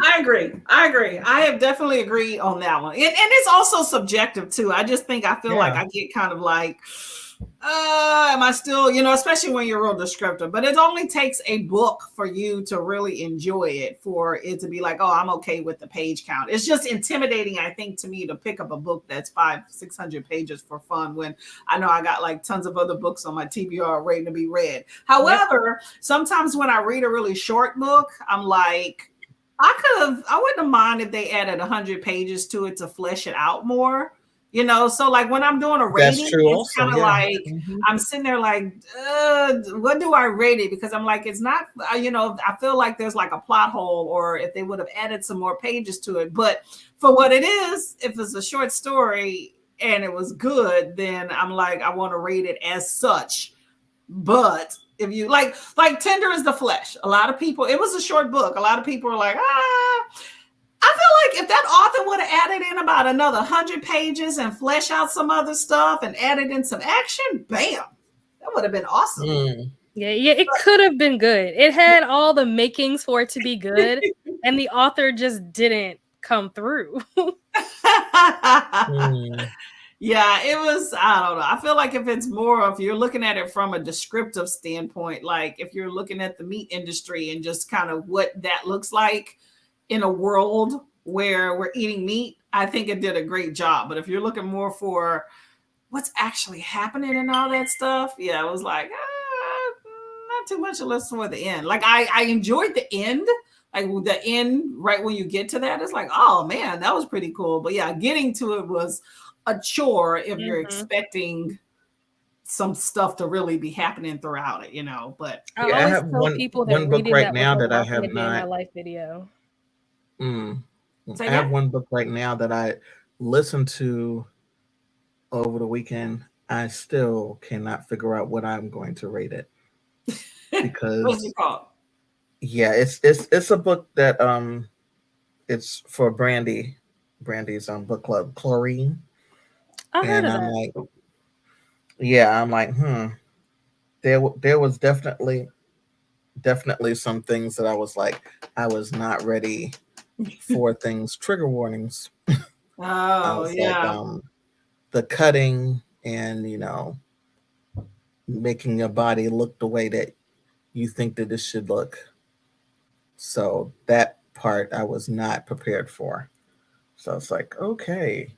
I agree. I have definitely agreed on that one. And it's also subjective too. I feel like I get kind of like, am I still, especially when you're real descriptive, but it only takes a book for you to really enjoy it, for it to be like, oh, I'm okay with the page count. It's just intimidating, I think, to me to pick up a book that's 500-600 pages for fun when I know I got like tons of other books on my TBR waiting to be read. However, sometimes when I read a really short book, I'm like, I wouldn't have minded if they added 100 pages to it to flesh it out more, So like when I'm doing a rating, it's kind of like I'm sitting there like, what do I rate it? Because I'm like, it's not, I feel like there's like a plot hole, or if they would have added some more pages to it. But for what it is, if it's a short story and it was good, then I'm like, I want to rate it as such. But if you like Tender is the Flesh, a lot of people, it was a short book. A lot of people are like, I feel like if that author would have added in about another 100 pages and flesh out some other stuff and added in some action, bam, that would have been awesome. Yeah, it could have been good. It had all the makings for it to be good, and the author just didn't come through. Yeah, it was, I don't know. I feel like if you're looking at it from a descriptive standpoint, like if you're looking at the meat industry and just kind of what that looks like in a world where we're eating meat, I think it did a great job. But if you're looking more for what's actually happening and all that stuff, yeah, it was like, not too much unless for the end. Like I enjoyed the end. Like the end, right when you get to that, it's like, oh man, that was pretty cool. But yeah, getting to it was a chore if you're expecting some stuff to really be happening throughout it, But I always tell people that book reading right that now was that I have in not. My life video. I have one book right now that I listened to over the weekend. I still cannot figure out what I'm going to rate it because what's it called? Yeah, it's a book that it's for Brandy's book club, Chlorine. I heard of I'm that. like, yeah, I'm like, there was definitely some things that I was like, I was not ready for things, trigger warnings. Oh, yeah. Like, the cutting and, making your body look the way that you think that it should look. So that part I was not prepared for. So it's like, okay,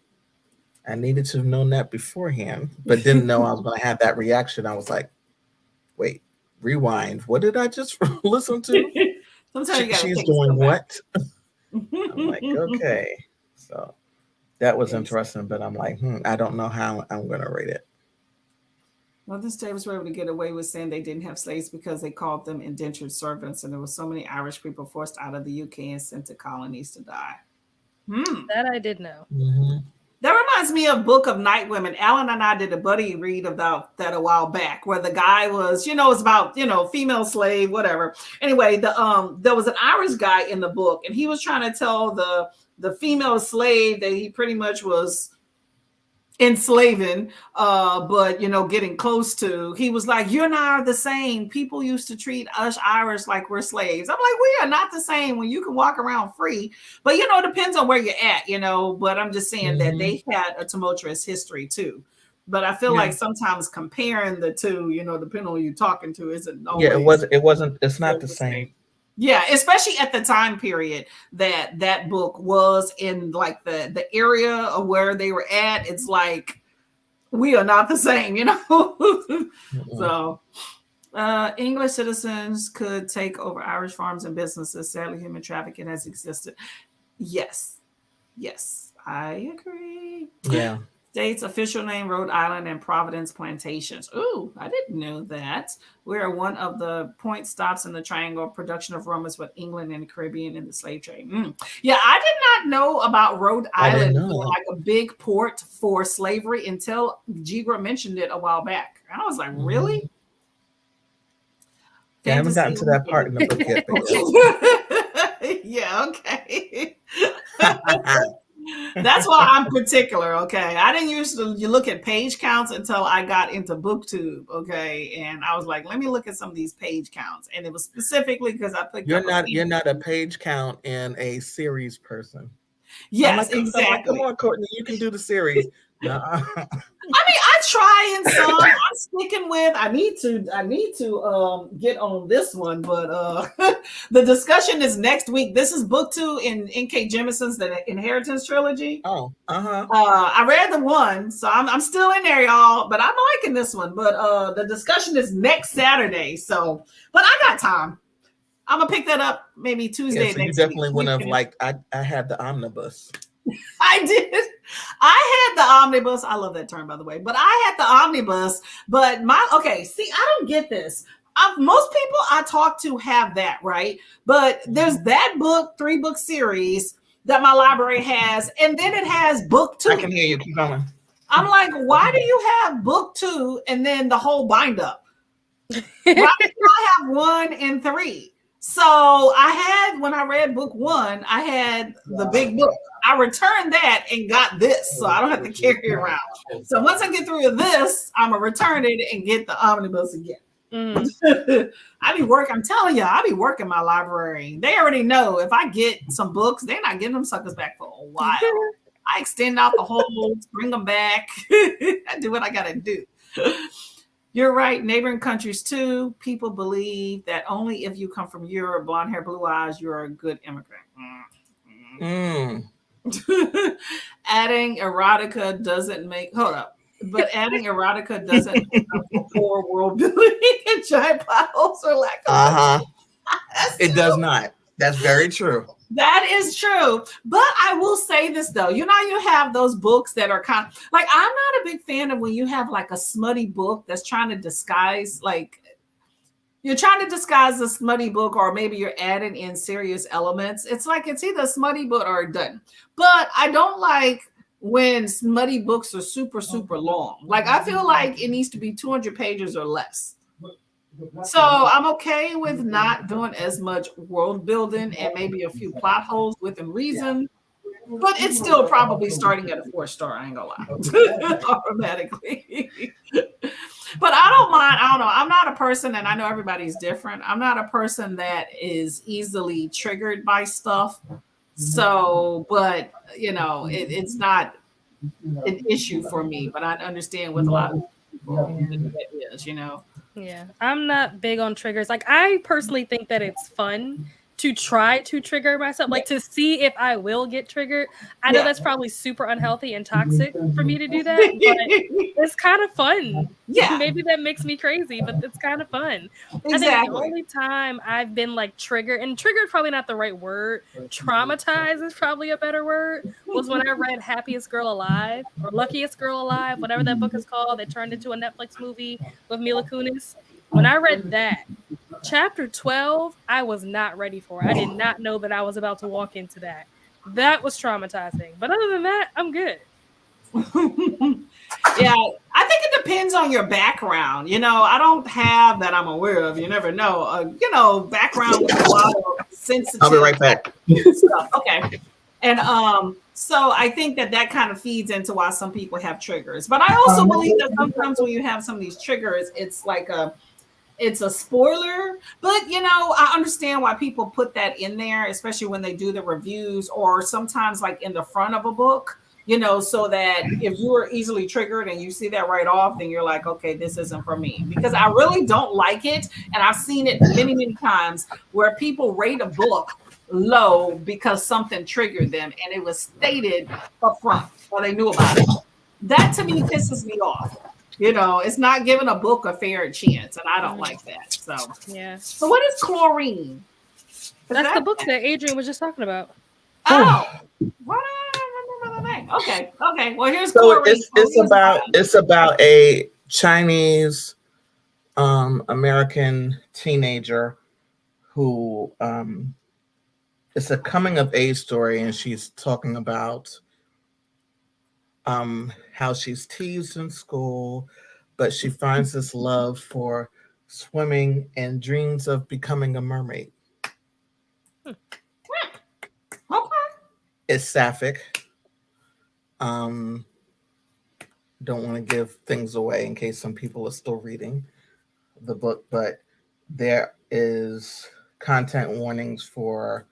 I needed to have known that beforehand, but didn't know I was going to have that reaction. I was like, wait, rewind. What did I just listen to? Sometimes you gotta She's take a doing step back. what? I'm like, okay. So that was Yes. interesting, but I'm like, I don't know how I'm going to rate it. Well, the slaves were able to get away with saying they didn't have slaves because they called them indentured servants, and there were so many Irish people forced out of the UK and sent to colonies to die. That I did know. Mm-hmm. That reminds me of Book of Night Women. Alan and I did a buddy read about that a while back, where the guy was, it's about, female slave, whatever. Anyway, there was an Irish guy in the book, and he was trying to tell the female slave that he pretty much was enslaving, but getting close to. He was like, "You and I are the same. People used to treat us Irish like we're slaves." I'm like, "We are not the same when you can walk around free." But it depends on where you're at, But I'm just saying that they had a tumultuous history too. But I feel like sometimes comparing the two, depending on who you're talking to, isn't always. Yeah, it wasn't. It's not the same. Yeah, especially at the time period that book was in, like the area of where they were at. It's like, we are not the same, So English citizens could take over Irish farms and businesses. Sadly, human trafficking has existed. Yes, I agree. Yeah. State's official name, Rhode Island and Providence Plantations. Ooh, I didn't know that. We are one of the point stops in the triangle of production of romance with England and the Caribbean in the slave trade. Yeah, I did not know about Rhode Island being like a big port for slavery until Jigra mentioned it a while back. And I was like, really? Yeah, I haven't gotten to that part in the book yet. But yeah, okay. That's why I'm particular, okay? I didn't usually look at page counts until I got into BookTube, okay? And I was like, let me look at some of these page counts. And it was specifically because I picked up you're not a page count and a series person. Yes, exactly. I'm like, come on, Courtney, you can do the series. I mean, I try and some. I'm sticking with. I need to get on this one, but the discussion is next week. This is book 2 in N.K. Jemisin's The Inheritance trilogy. Oh, I read the one, so I'm still in there, y'all. But I'm liking this one. But the discussion is next Saturday, so but I got time. I'm gonna pick that up maybe Tuesday. Yeah, so you definitely would have liked. I had the omnibus. I did. I had the omnibus. I love that term, by the way. But I had the omnibus. But see, I don't get this. Most people I talk to have that, right? But there's that book, 3-book series that my library has, and then it has book 2. I can hear you. Keep going. I'm like, why do you have book 2 and then the whole bind up? Why do I have 1 and 3? So when I read book 1, I had the big book. I returned that and got this, so I don't have to carry it around. So once I get through this, I'm gonna return it and get the omnibus again. I'm telling you, I be working my library. They already know if I get some books, they're not getting them suckers back for a while. I extend out the holes, bring them back. I do what I gotta do. You're right. Neighboring countries too. People believe that only if you come from Europe, blonde hair, blue eyes, you're a good immigrant. Adding erotica doesn't make. Hold up. But adding erotica doesn't make up for poor world building and giant potholes or lack of. It does not. That's very true. That is true. But I will say this though, you have those books that are kind of like, I'm not a big fan of when you have like a smutty book that's trying to disguise, like you're trying to disguise a smutty book, or maybe you're adding in serious elements. It's like, it's either a smutty book or it doesn't. But I don't like when smutty books are super, super long. Like, I feel like it needs to be 200 pages or less. So I'm okay with not doing as much world building and maybe a few plot holes within reason, but it's still probably starting at a 4-star. I ain't gonna lie, automatically. But I don't mind. I don't know. I'm not a person, and I know everybody's different. I'm not a person that is easily triggered by stuff. So, but it's not an issue for me. But I understand with a lot of people that is, you know. Yeah, I'm not big on triggers. Like, I personally think that it's fun to try to trigger myself, like to see if I will get triggered. I know Yeah. that's probably super unhealthy and toxic for me to do that, but it's kind of fun. Yeah, Maybe that makes me crazy, but it's kind of fun. I think the exactly. only time I've been like triggered, and triggered probably not the right word, traumatized is probably a better word, was when I read Happiest Girl Alive or Luckiest Girl Alive, whatever that book is called, that turned into a Netflix movie with Mila Kunis. When I read that, chapter 12, I was not ready for. I did not know that I was about to walk into that. That was traumatizing. But other than that, I'm good. Yeah, I think it depends on your background. You know, I don't have that I'm aware of. You never know. You know, background with a lot of sensitive I'll be right back. stuff. Okay. And so I think that kind of feeds into why some people have triggers. But I also believe that sometimes when you have some of these triggers, it's a spoiler. But you know, I understand why people put that in there, especially when they do the reviews or sometimes like in the front of a book, you know, so that if you are easily triggered and you see that right off, then you're like, okay, this isn't for me. Because I really don't like it. And I've seen it many, many times where people rate a book low because something triggered them and it was stated up front or they knew about it. That to me pisses me off. You know, it's not giving a book a fair chance, and I don't like that. So, Yeah. so what is chlorine? That's the book that Adrian was just talking about. Oh, why do I remember the name? Okay, okay. Well, here's So chlorine. it's about a Chinese American teenager who it's a coming of age story, and she's talking about how she's teased in school, but she finds this love for swimming and dreams of becoming a mermaid. Okay. It's sapphic. Um, don't want to give things away in case some people are still reading the book, but there is content warnings for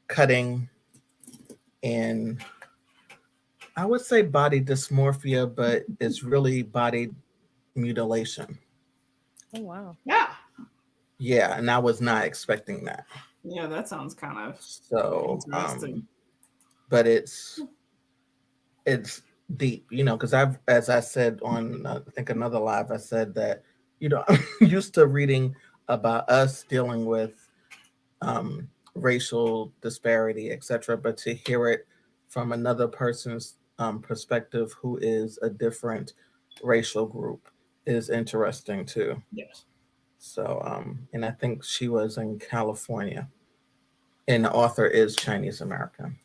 cutting and I would say body dysmorphia, but it's really body mutilation. Oh, wow. Yeah. Yeah, and I was not expecting that. Yeah, that sounds kind of So, interesting. but it's deep, you know, because as I said on I think another live, I said that you know I'm used to reading about us dealing with racial disparity, etc. But to hear it from another person's perspective, who is a different racial group, is interesting too. Yes. So, and I think she was in California, and the author is Chinese American.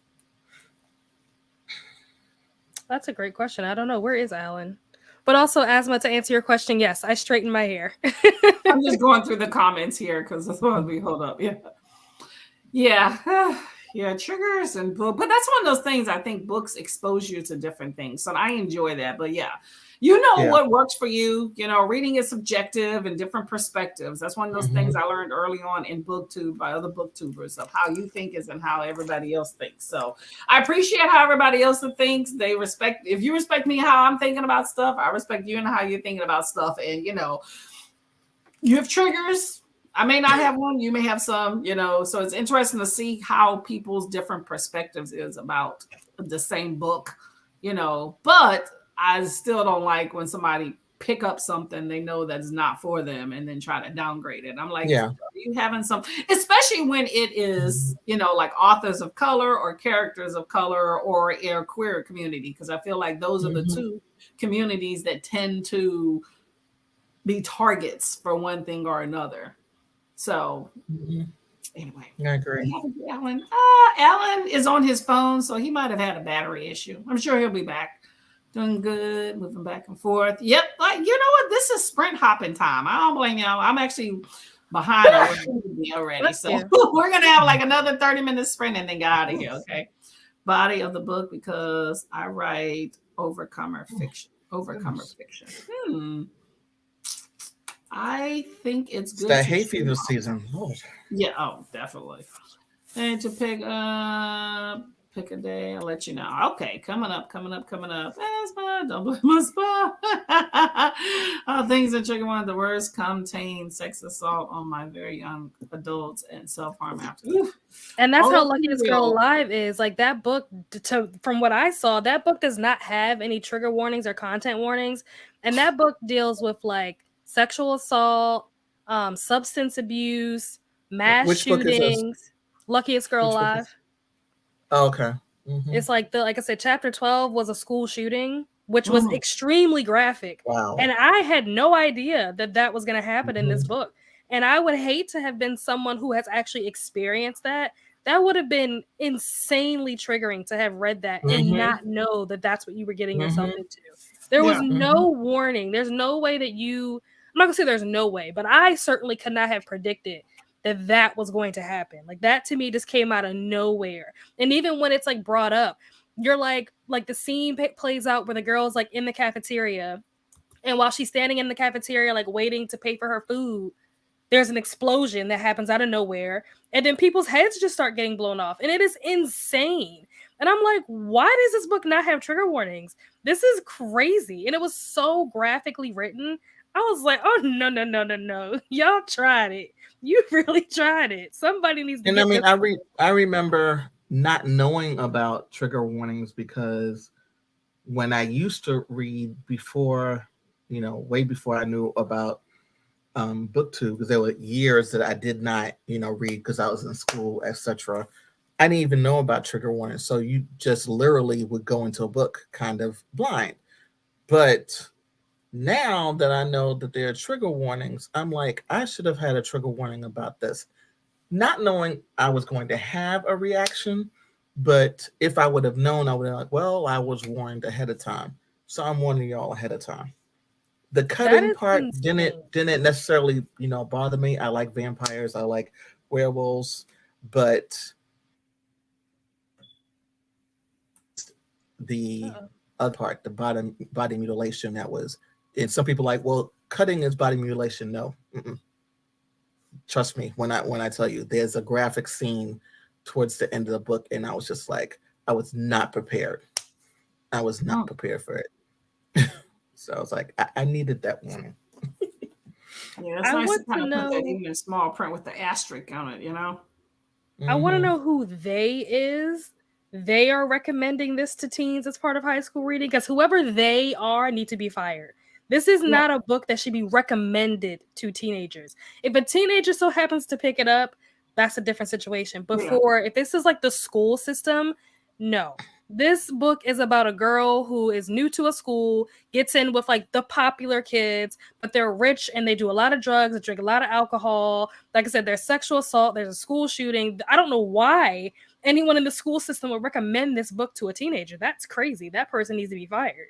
That's a great question. I don't know. Where is Alan? But also, Asma, to answer your question, yes, I straighten my hair. I'm just going through the comments here because that's what we hold up. Yeah. Yeah. Yeah, triggers and book, but that's one of those things I think books expose you to different things. So I enjoy that. But yeah, you know what works for you. You know, reading is subjective and different perspectives. That's one of those things I learned early on in BookTube by other booktubers of how you think is and how everybody else thinks. So I appreciate how everybody else thinks. They respect, if you respect me how I'm thinking about stuff, I respect you and how you're thinking about stuff. And you know, you have triggers. I may not have one, you may have some, you know, so it's interesting to see how people's different perspectives is about the same book, you know, but I still don't like when somebody pick up something they know that's not for them and then try to downgrade it. I'm like, Yeah. are you having some, especially when it is, you know, like authors of color or characters of color or a queer community, because I feel like those are the two communities that tend to be targets for one thing or another. So anyway, I agree. Alan. Alan is on his phone, so he might have had a battery issue. I'm sure he'll be back. Doing good, moving back and forth. Yep, like you know what? This is sprint hopping time. I don't blame y'all. I'm actually behind already. So we're gonna have like another 30 minutes sprint and then get out of here. Okay. Body of the book because I write overcomer fiction. Overcomer fiction. I think it's good. It's that hay fever season. Yeah, oh, definitely. And to pick up Pick a day. I'll let you know. Okay, coming up. Don't blame my spot. Things that trigger one of the worst contain sex assault on my very young adults and self-harm after. Oof. And that's how Oh, Luckiest Girl Alive is. Like that book, from what I saw, that book does not have any trigger warnings or content warnings. And that book deals with like sexual assault, substance abuse, mass Which book is this? shootings. Luckiest Girl Which book Alive. is- Oh, okay. Mhm. It's like like I said, chapter 12 was a school shooting, which was extremely graphic. Wow. And I had no idea that that was going to happen in this book. And I would hate to have been someone who has actually experienced that. That would have been insanely triggering to have read that and not know that that's what you were getting yourself into. There was no warning. There's no way that I'm not gonna say there's no way, but I certainly could not have predicted that that was going to happen. Like that to me just came out of nowhere. And even when it's like brought up, you're like the scene plays out where the girl's like in the cafeteria, and while she's standing in the cafeteria like waiting to pay for her food, there's an explosion that happens out of nowhere, and then people's heads just start getting blown off, and it is insane. And I'm like, why does this book not have trigger warnings? This is crazy. And it was so graphically written. I was like, oh no. Y'all tried it. You really tried it. Somebody needs to And I mean, I remember not knowing about trigger warnings because when I used to read before, way before I knew about BookTube, because there were years that I did not, read because I was in school, etc. I didn't even know about trigger warnings. So you just literally would go into a book kind of blind. But now that I know that there are trigger warnings, I'm like, I should have had a trigger warning about this. Not knowing I was going to have a reaction, but if I would have known, I would have like, well, I was warned ahead of time. So I'm warning y'all ahead of time. The cutting part didn't necessarily, bother me. I like vampires, I like werewolves, but the other part, the body mutilation, that was, and some people like, well, cutting is body mutilation. No, trust me when I tell you, there's a graphic scene towards the end of the book, and I was just like, I was not prepared. I was not prepared for it. So I was like, I needed that warning. Yeah, it's nice to kind of put that even in small print with the asterisk on it, I want to know who they is. They are recommending this to teens as part of high school reading, because whoever they are need to be fired. This is not a book that should be recommended to teenagers. If a teenager so happens to pick it up, that's a different situation. But if this is like the school system, no. This book is about a girl who is new to a school, gets in with like the popular kids, but they're rich and they do a lot of drugs, they drink a lot of alcohol. Like I said, there's sexual assault, there's a school shooting. I don't know why anyone in the school system would recommend this book to a teenager. That's crazy. That person needs to be fired.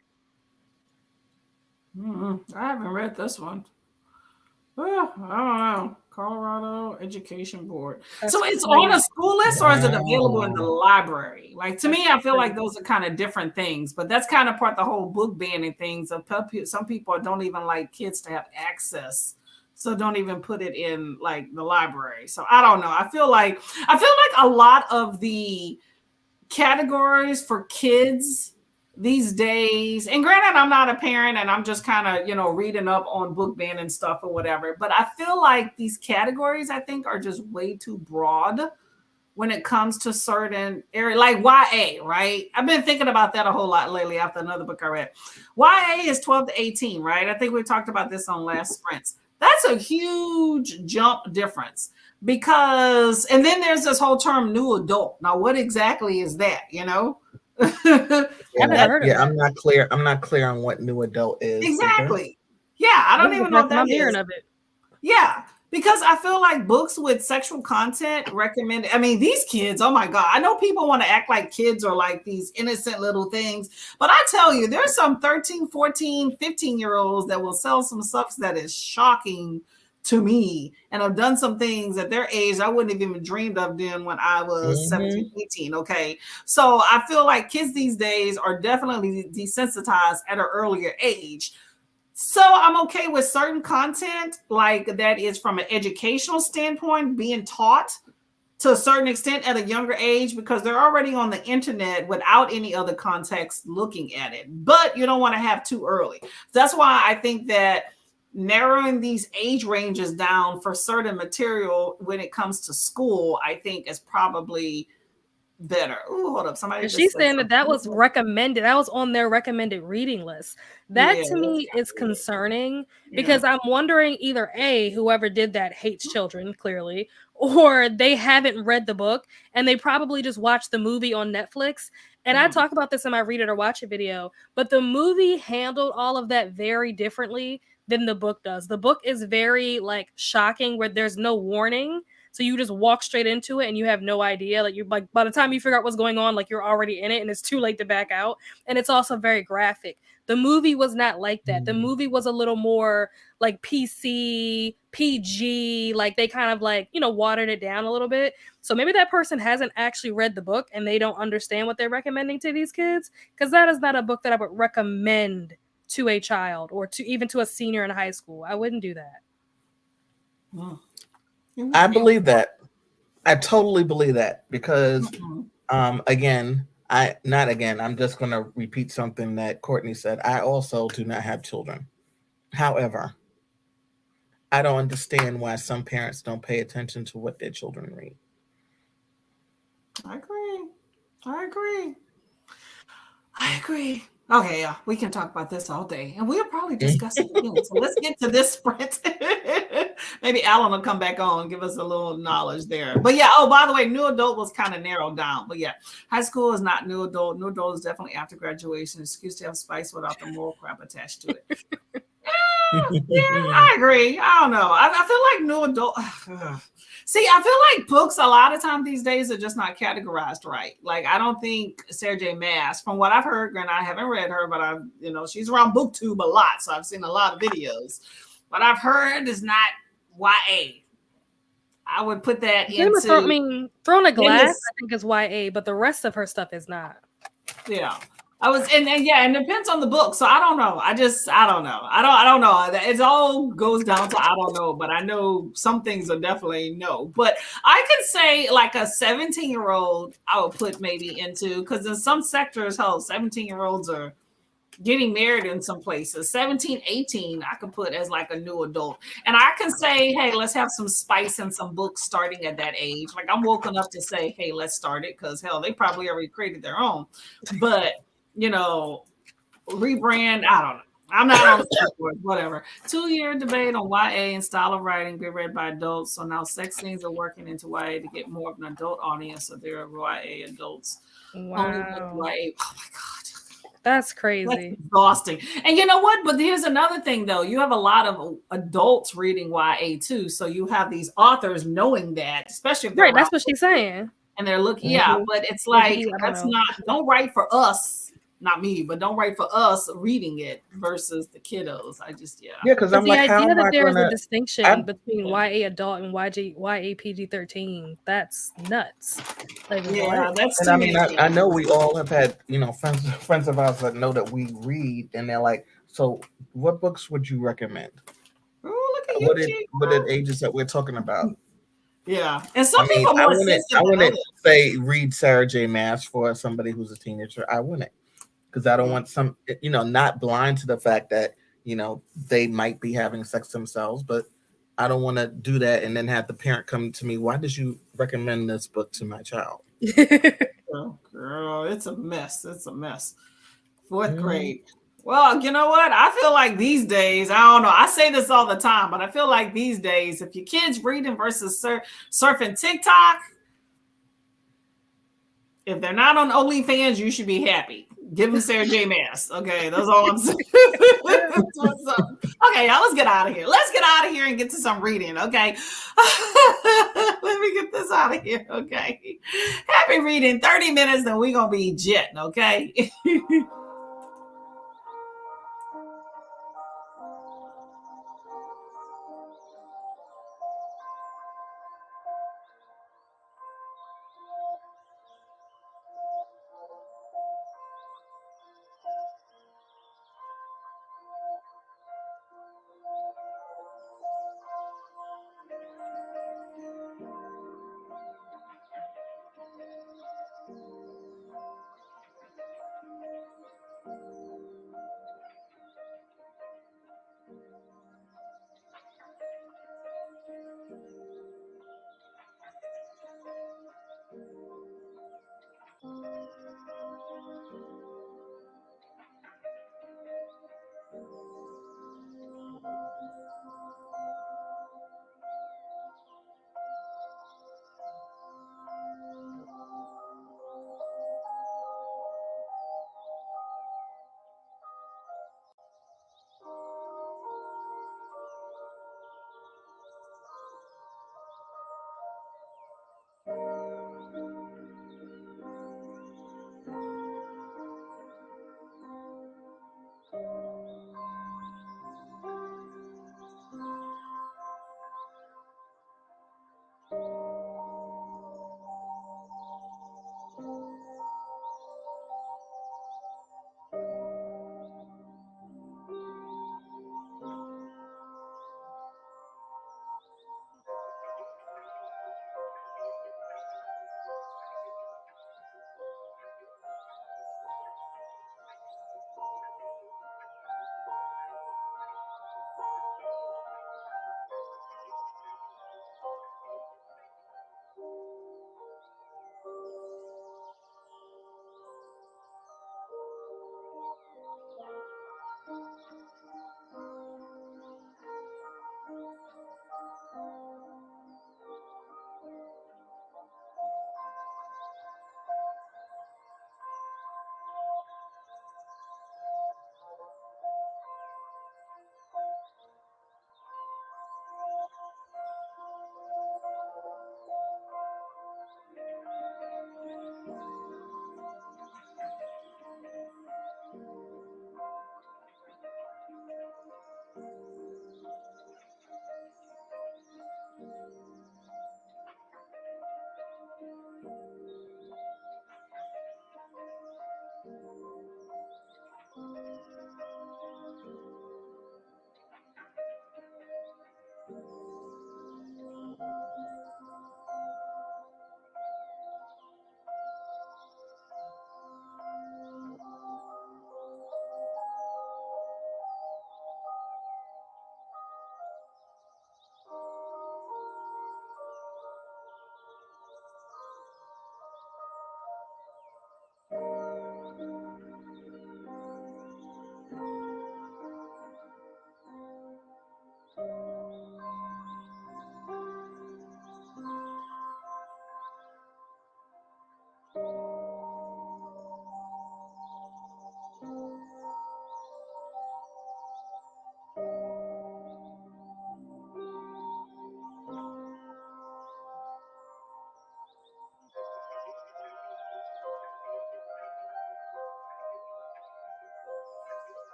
I haven't read this one. I don't know. Colorado Education Board. So it's on a school list, or is it available in the library? Like, to me, I feel like those are kind of different things, but that's kind of part of the whole book banning things. Some people don't even like kids to have access, so don't even put it in like the library. So I don't know. I feel like a lot of the categories for kids these days, and granted, I'm not a parent and I'm just kind of, reading up on book ban and stuff or whatever, but I feel like these categories, I think, are just way too broad when it comes to certain areas, like YA, right? I've been thinking about that a whole lot lately after another book I read. YA is 12 to 18, right? I think we talked about this on last sprints. That's a huge jump difference because, and then there's this whole term new adult. Now, what exactly is that, I'm not clear. I'm not clear on what new adult is. Exactly. Yeah, I don't even know what that is. Of it. Yeah, because I feel like books with sexual content recommended. I mean, these kids, oh my God. I know people want to act like kids are like these innocent little things, but I tell you, there's some 13, 14, 15-year-olds that will sell some stuff that is shocking to me, and I've done some things at their age I wouldn't have even dreamed of doing when I was 17, 18. Okay. So I feel like kids these days are definitely desensitized at an earlier age. So I'm okay with certain content like that is from an educational standpoint being taught to a certain extent at a younger age because they're already on the internet without any other context looking at it. But you don't want to have too early. That's why I think that narrowing these age ranges down for certain material when it comes to school, I think is probably better. Ooh, hold up. Somebody And just she's said saying that that was something. recommended. That was on their recommended reading list. That Yeah, to that's me is kind of weird. concerning Yeah. because I'm wondering either A, whoever did that hates children, clearly, or they haven't read the book and they probably just watched the movie on Netflix. And I talk about this in my Read It or Watch It video, but the movie handled all of that very differently than the book does. The book is very like shocking where there's no warning. So you just walk straight into it and you have no idea. Like, you're like, by the time you figure out what's going on, like, you're already in it and it's too late to back out. And it's also very graphic. The movie was not like that. The movie was a little more like PC, PG, like they kind of like, you know, watered it down a little bit. So maybe that person hasn't actually read the book and they don't understand what they're recommending to these kids, because that is not a book that I would recommend to a child or to even to a senior in high school. I wouldn't do that. I believe that. I totally believe that because, again, I'm just going to repeat something that Courtney said. I also do not have children. However, I don't understand why some parents don't pay attention to what their children read. I agree. Okay, yeah, we can talk about this all day, and we'll probably discuss it again. So let's get to this sprint. Maybe Alan will come back on and give us a little knowledge there. But yeah, oh, by the way, new adult was kind of narrowed down. But yeah, high school is not new adult. New adult is definitely after graduation. Excuse to have spice without the moral crap attached to it. Yeah, I agree. I don't know. I feel like new adult. See, I feel like books a lot of times these days are just not categorized right. Like, I don't think Sarah J. Maas, from what I've heard, and I haven't read her, but I've, she's around BookTube a lot, so I've seen a lot of videos. What I've heard is not YA. I would put that into. Thrown a Glass, I think is YA, but the rest of her stuff is not. Yeah. And it depends on the book. So I don't know. I don't know. I don't know. It all goes down to I don't know, but I know some things are definitely no. But I could say like a 17-year-old I would put maybe into, because in some sectors, 17-year-olds are getting married in some places. 17, 18, I could put as like a new adult. And I can say, hey, let's have some spice and some books starting at that age. Like, I'm woke enough to say, hey, let's start it, because hell, they probably already created their own. But rebrand, I don't know. I'm not on the board, whatever. 2-year debate on YA and style of writing be read by adults. So now sex scenes are working into YA to get more of an adult audience. So there are YA adults. Wow. Only YA. Oh my God. That's crazy. That's exhausting. And you know what? But here's another thing, though. You have a lot of adults reading YA too. So you have these authors knowing that, especially if they're right. That's what she's saying. And they're looking, but it's like, don't write for us, not me, but don't write for us reading it versus the kiddos. Because I'm the like, idea that there's a distinction between YA adult and YA PG-13, that's nuts. Like, that's. And I mean, I know we all have had friends of ours that know that we read, and they're like, so what books would you recommend? Oh, look at you! What are ages that we're talking about? Yeah, and some people I wouldn't say read Sarah J. Maas for somebody who's a teenager. I wouldn't, because I don't want some, not blind to the fact that they might be having sex themselves, but I don't want to do that and then have the parent come to me. Why did you recommend this book to my child? Oh, girl, it's a mess. It's a mess. 4th grade. Well, you know what? I feel like these days, I don't know. I say this all the time, but I feel like these days, if your kid's reading versus surfing TikTok, if they're not on OnlyFans, you should be happy. Give them Sarah J. Maas. Okay, that's all I'm saying. Okay, y'all, let's get out of here. Let's get out of here and get to some reading. Okay. Let me get this out of here. Okay. Happy reading. 30 minutes, then we're going to be jetting. Okay.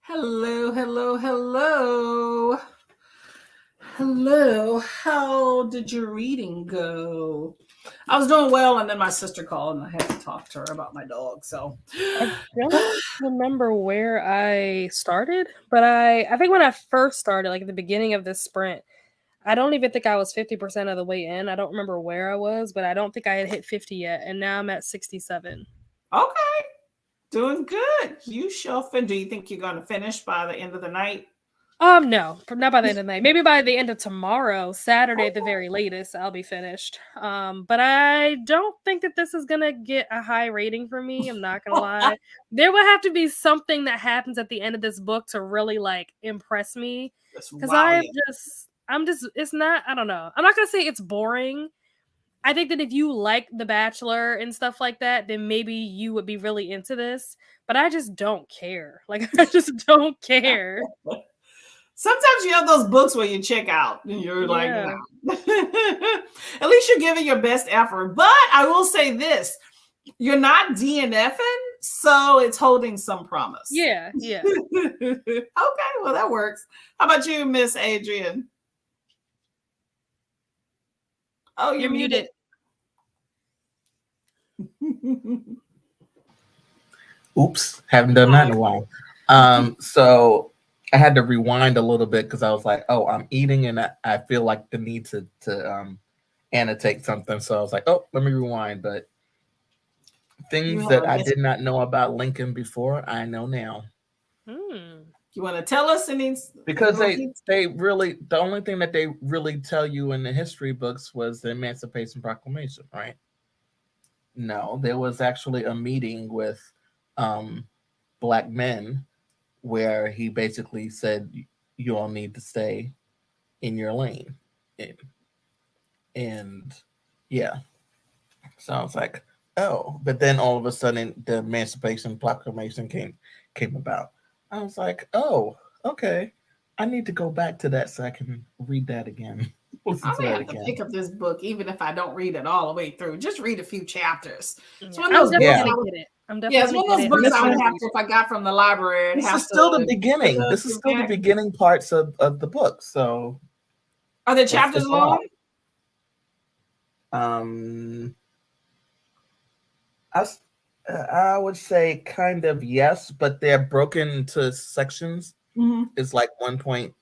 Hello, hello, hello. Hello. How did your reading go? I was doing well, and then my sister called, and I had to talk to her about my dog. So, I don't remember where I started, but I think when I first started, like at the beginning of this sprint, I don't even think I was 50% of the way in. I don't remember where I was, but I don't think I had hit 50 yet, and now I'm at 67. okay, doing good. You shall finish. Do you think you're going to finish by the end of the night? No, not by the end of the night. Maybe by the end of tomorrow, Saturday at the very latest, I'll be finished. But I don't think that this is gonna get a high rating for me. I'm not gonna lie. There will have to be something that happens at the end of this book to really like impress me. Because Wow, yeah. it's not, I don't know. I'm not gonna say it's boring. I think that if you like The Bachelor and stuff like that, then maybe you would be really into this. But I just don't care. Like, I just don't care. Sometimes you have those books where you check out and you're like, Yeah. nah. At least you're giving your best effort. But I will say this, you're not DNFing, so it's holding some promise. Yeah. Okay, well, that works. How about you, Miss Adrian? Oh, you're muted. Oops, haven't done that in a while. So I had to rewind a little bit because I was like, oh, I'm eating and I feel like the need to annotate something. So I was like, oh, let me rewind. But things that I did not know about Lincoln before, I know now. You want to tell us any? Because they really, the only thing that they really tell you in the history books was the Emancipation Proclamation, right? No, there was actually a meeting with Black men where he basically said you all need to stay in your lane. And yeah. So I was like, oh, but then all of a sudden the Emancipation Proclamation came about. I was like, oh, okay. I need to go back to that so I can read that again. I'm gonna have to pick up this book, even if I don't read it all the way through. Just read a few chapters. It's one of those books. It's one of those books I would have to, if I got from the library. This is still the beginning. This is still the beginning parts of the book. So, are the chapters long? I would say kind of yes, but they're broken into sections. It's like 1 point,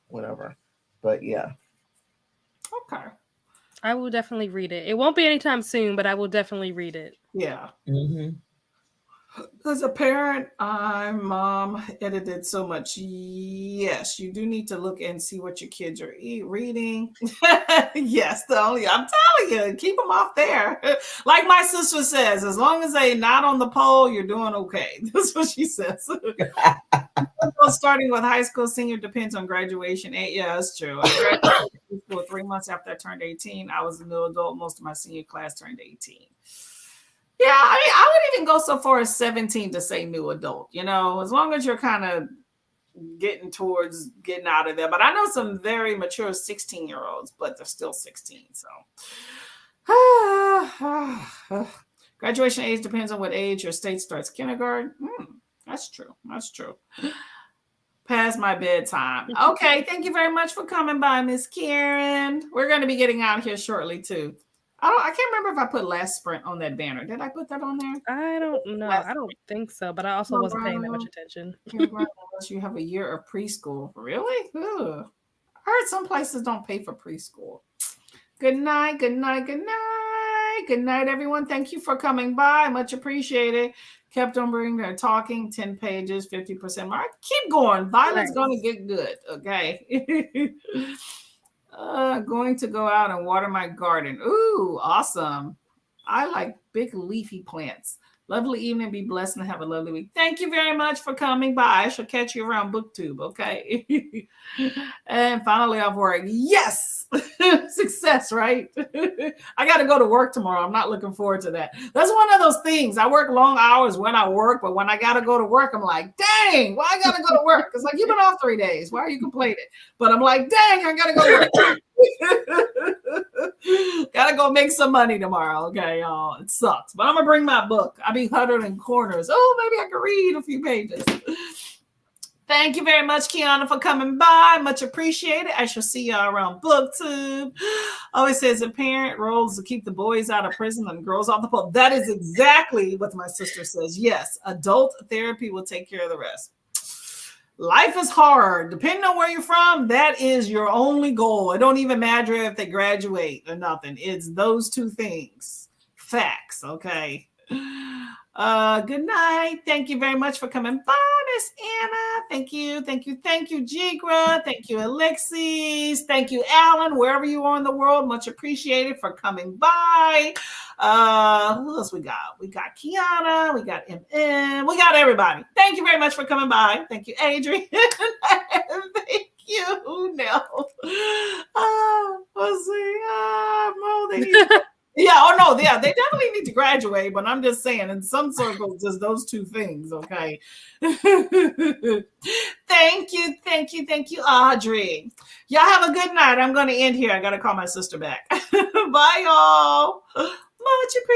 whatever. But yeah. Okay. I will definitely read it. It won't be anytime soon, but I will definitely read it. Yeah. As a parent, mom edited so much. Yes, you do need to look and see what your kids are reading. Yes, I'm telling you, keep them off there. Like my sister says, as long as they're not on the pole, you're doing okay. That's what she says. Starting with high school, senior depends on graduation. Yeah, that's true. I graduated school 3 months after I turned 18. I was a new adult. Most of my senior class turned 18. Yeah, I mean, I would even go so far as 17 to say new adult, as long as you're kind of getting towards getting out of there. But I know some very mature 16-year-olds, but they're still 16. So graduation age depends on what age your state starts kindergarten. That's true. That's true. Past my bedtime. Okay, thank you very much for coming by, Miss Karen. We're going to be getting out here shortly, too. I can't remember if I put last sprint on that banner. Did I put that on there? I don't know. I don't think so, but I also wasn't paying that much attention. Unless you have a year of preschool. Really? Ugh. I heard some places don't pay for preschool. Good night, good night, good night. Good night, everyone. Thank you for coming by. Much appreciated. Kept on bringing their talking, 10 pages, 50% mark. Keep going. Violet's going to get good, okay? Going to go out and water my garden. Ooh, awesome. I like big leafy plants. Lovely evening. Be blessed and have a lovely week. Thank you very much for coming by. I shall catch you around BookTube, okay? And finally off work. Yes! Success, right? I got to go to work tomorrow. I'm not looking forward to that. That's one of those things. I work long hours when I work, but when I got to go to work, I'm like, dang, why I got to go to work? It's like, you've been off 3 days. Why are you complaining? But I'm like, dang, I got to go to work. Got to go make some money tomorrow. Okay, y'all. It sucks. But I'm going to bring my book. I'll be huddled in corners. Oh, maybe I can read a few pages. Thank you very much, Kiana, for coming by. Much appreciated. I shall see y'all around BookTube. Always says a parent role is to keep the boys out of prison and girls off the pole. That is exactly what my sister says. Yes, adult therapy will take care of the rest. Life is hard. Depending on where you're from, that is your only goal. It don't even matter if they graduate or nothing. It's those two things. Facts, okay? Good night. Thank you very much for coming by, Miss Anna. Thank you, Jigra. Thank you, Alexis. Thank you, Alan, wherever you are in the world. Much appreciated for coming by. Who else we got? We got Kiana. We got MM. We got everybody. Thank you very much for coming by. Thank you, Adrian. Thank you, Nell. Let's see. Mo, they need yeah, they definitely need to graduate, but I'm just saying in some circles, just those two things, okay? Thank you, Audrey. Y'all have a good night. I'm going to end here. I got to call my sister back. Bye, y'all. Much appreciated.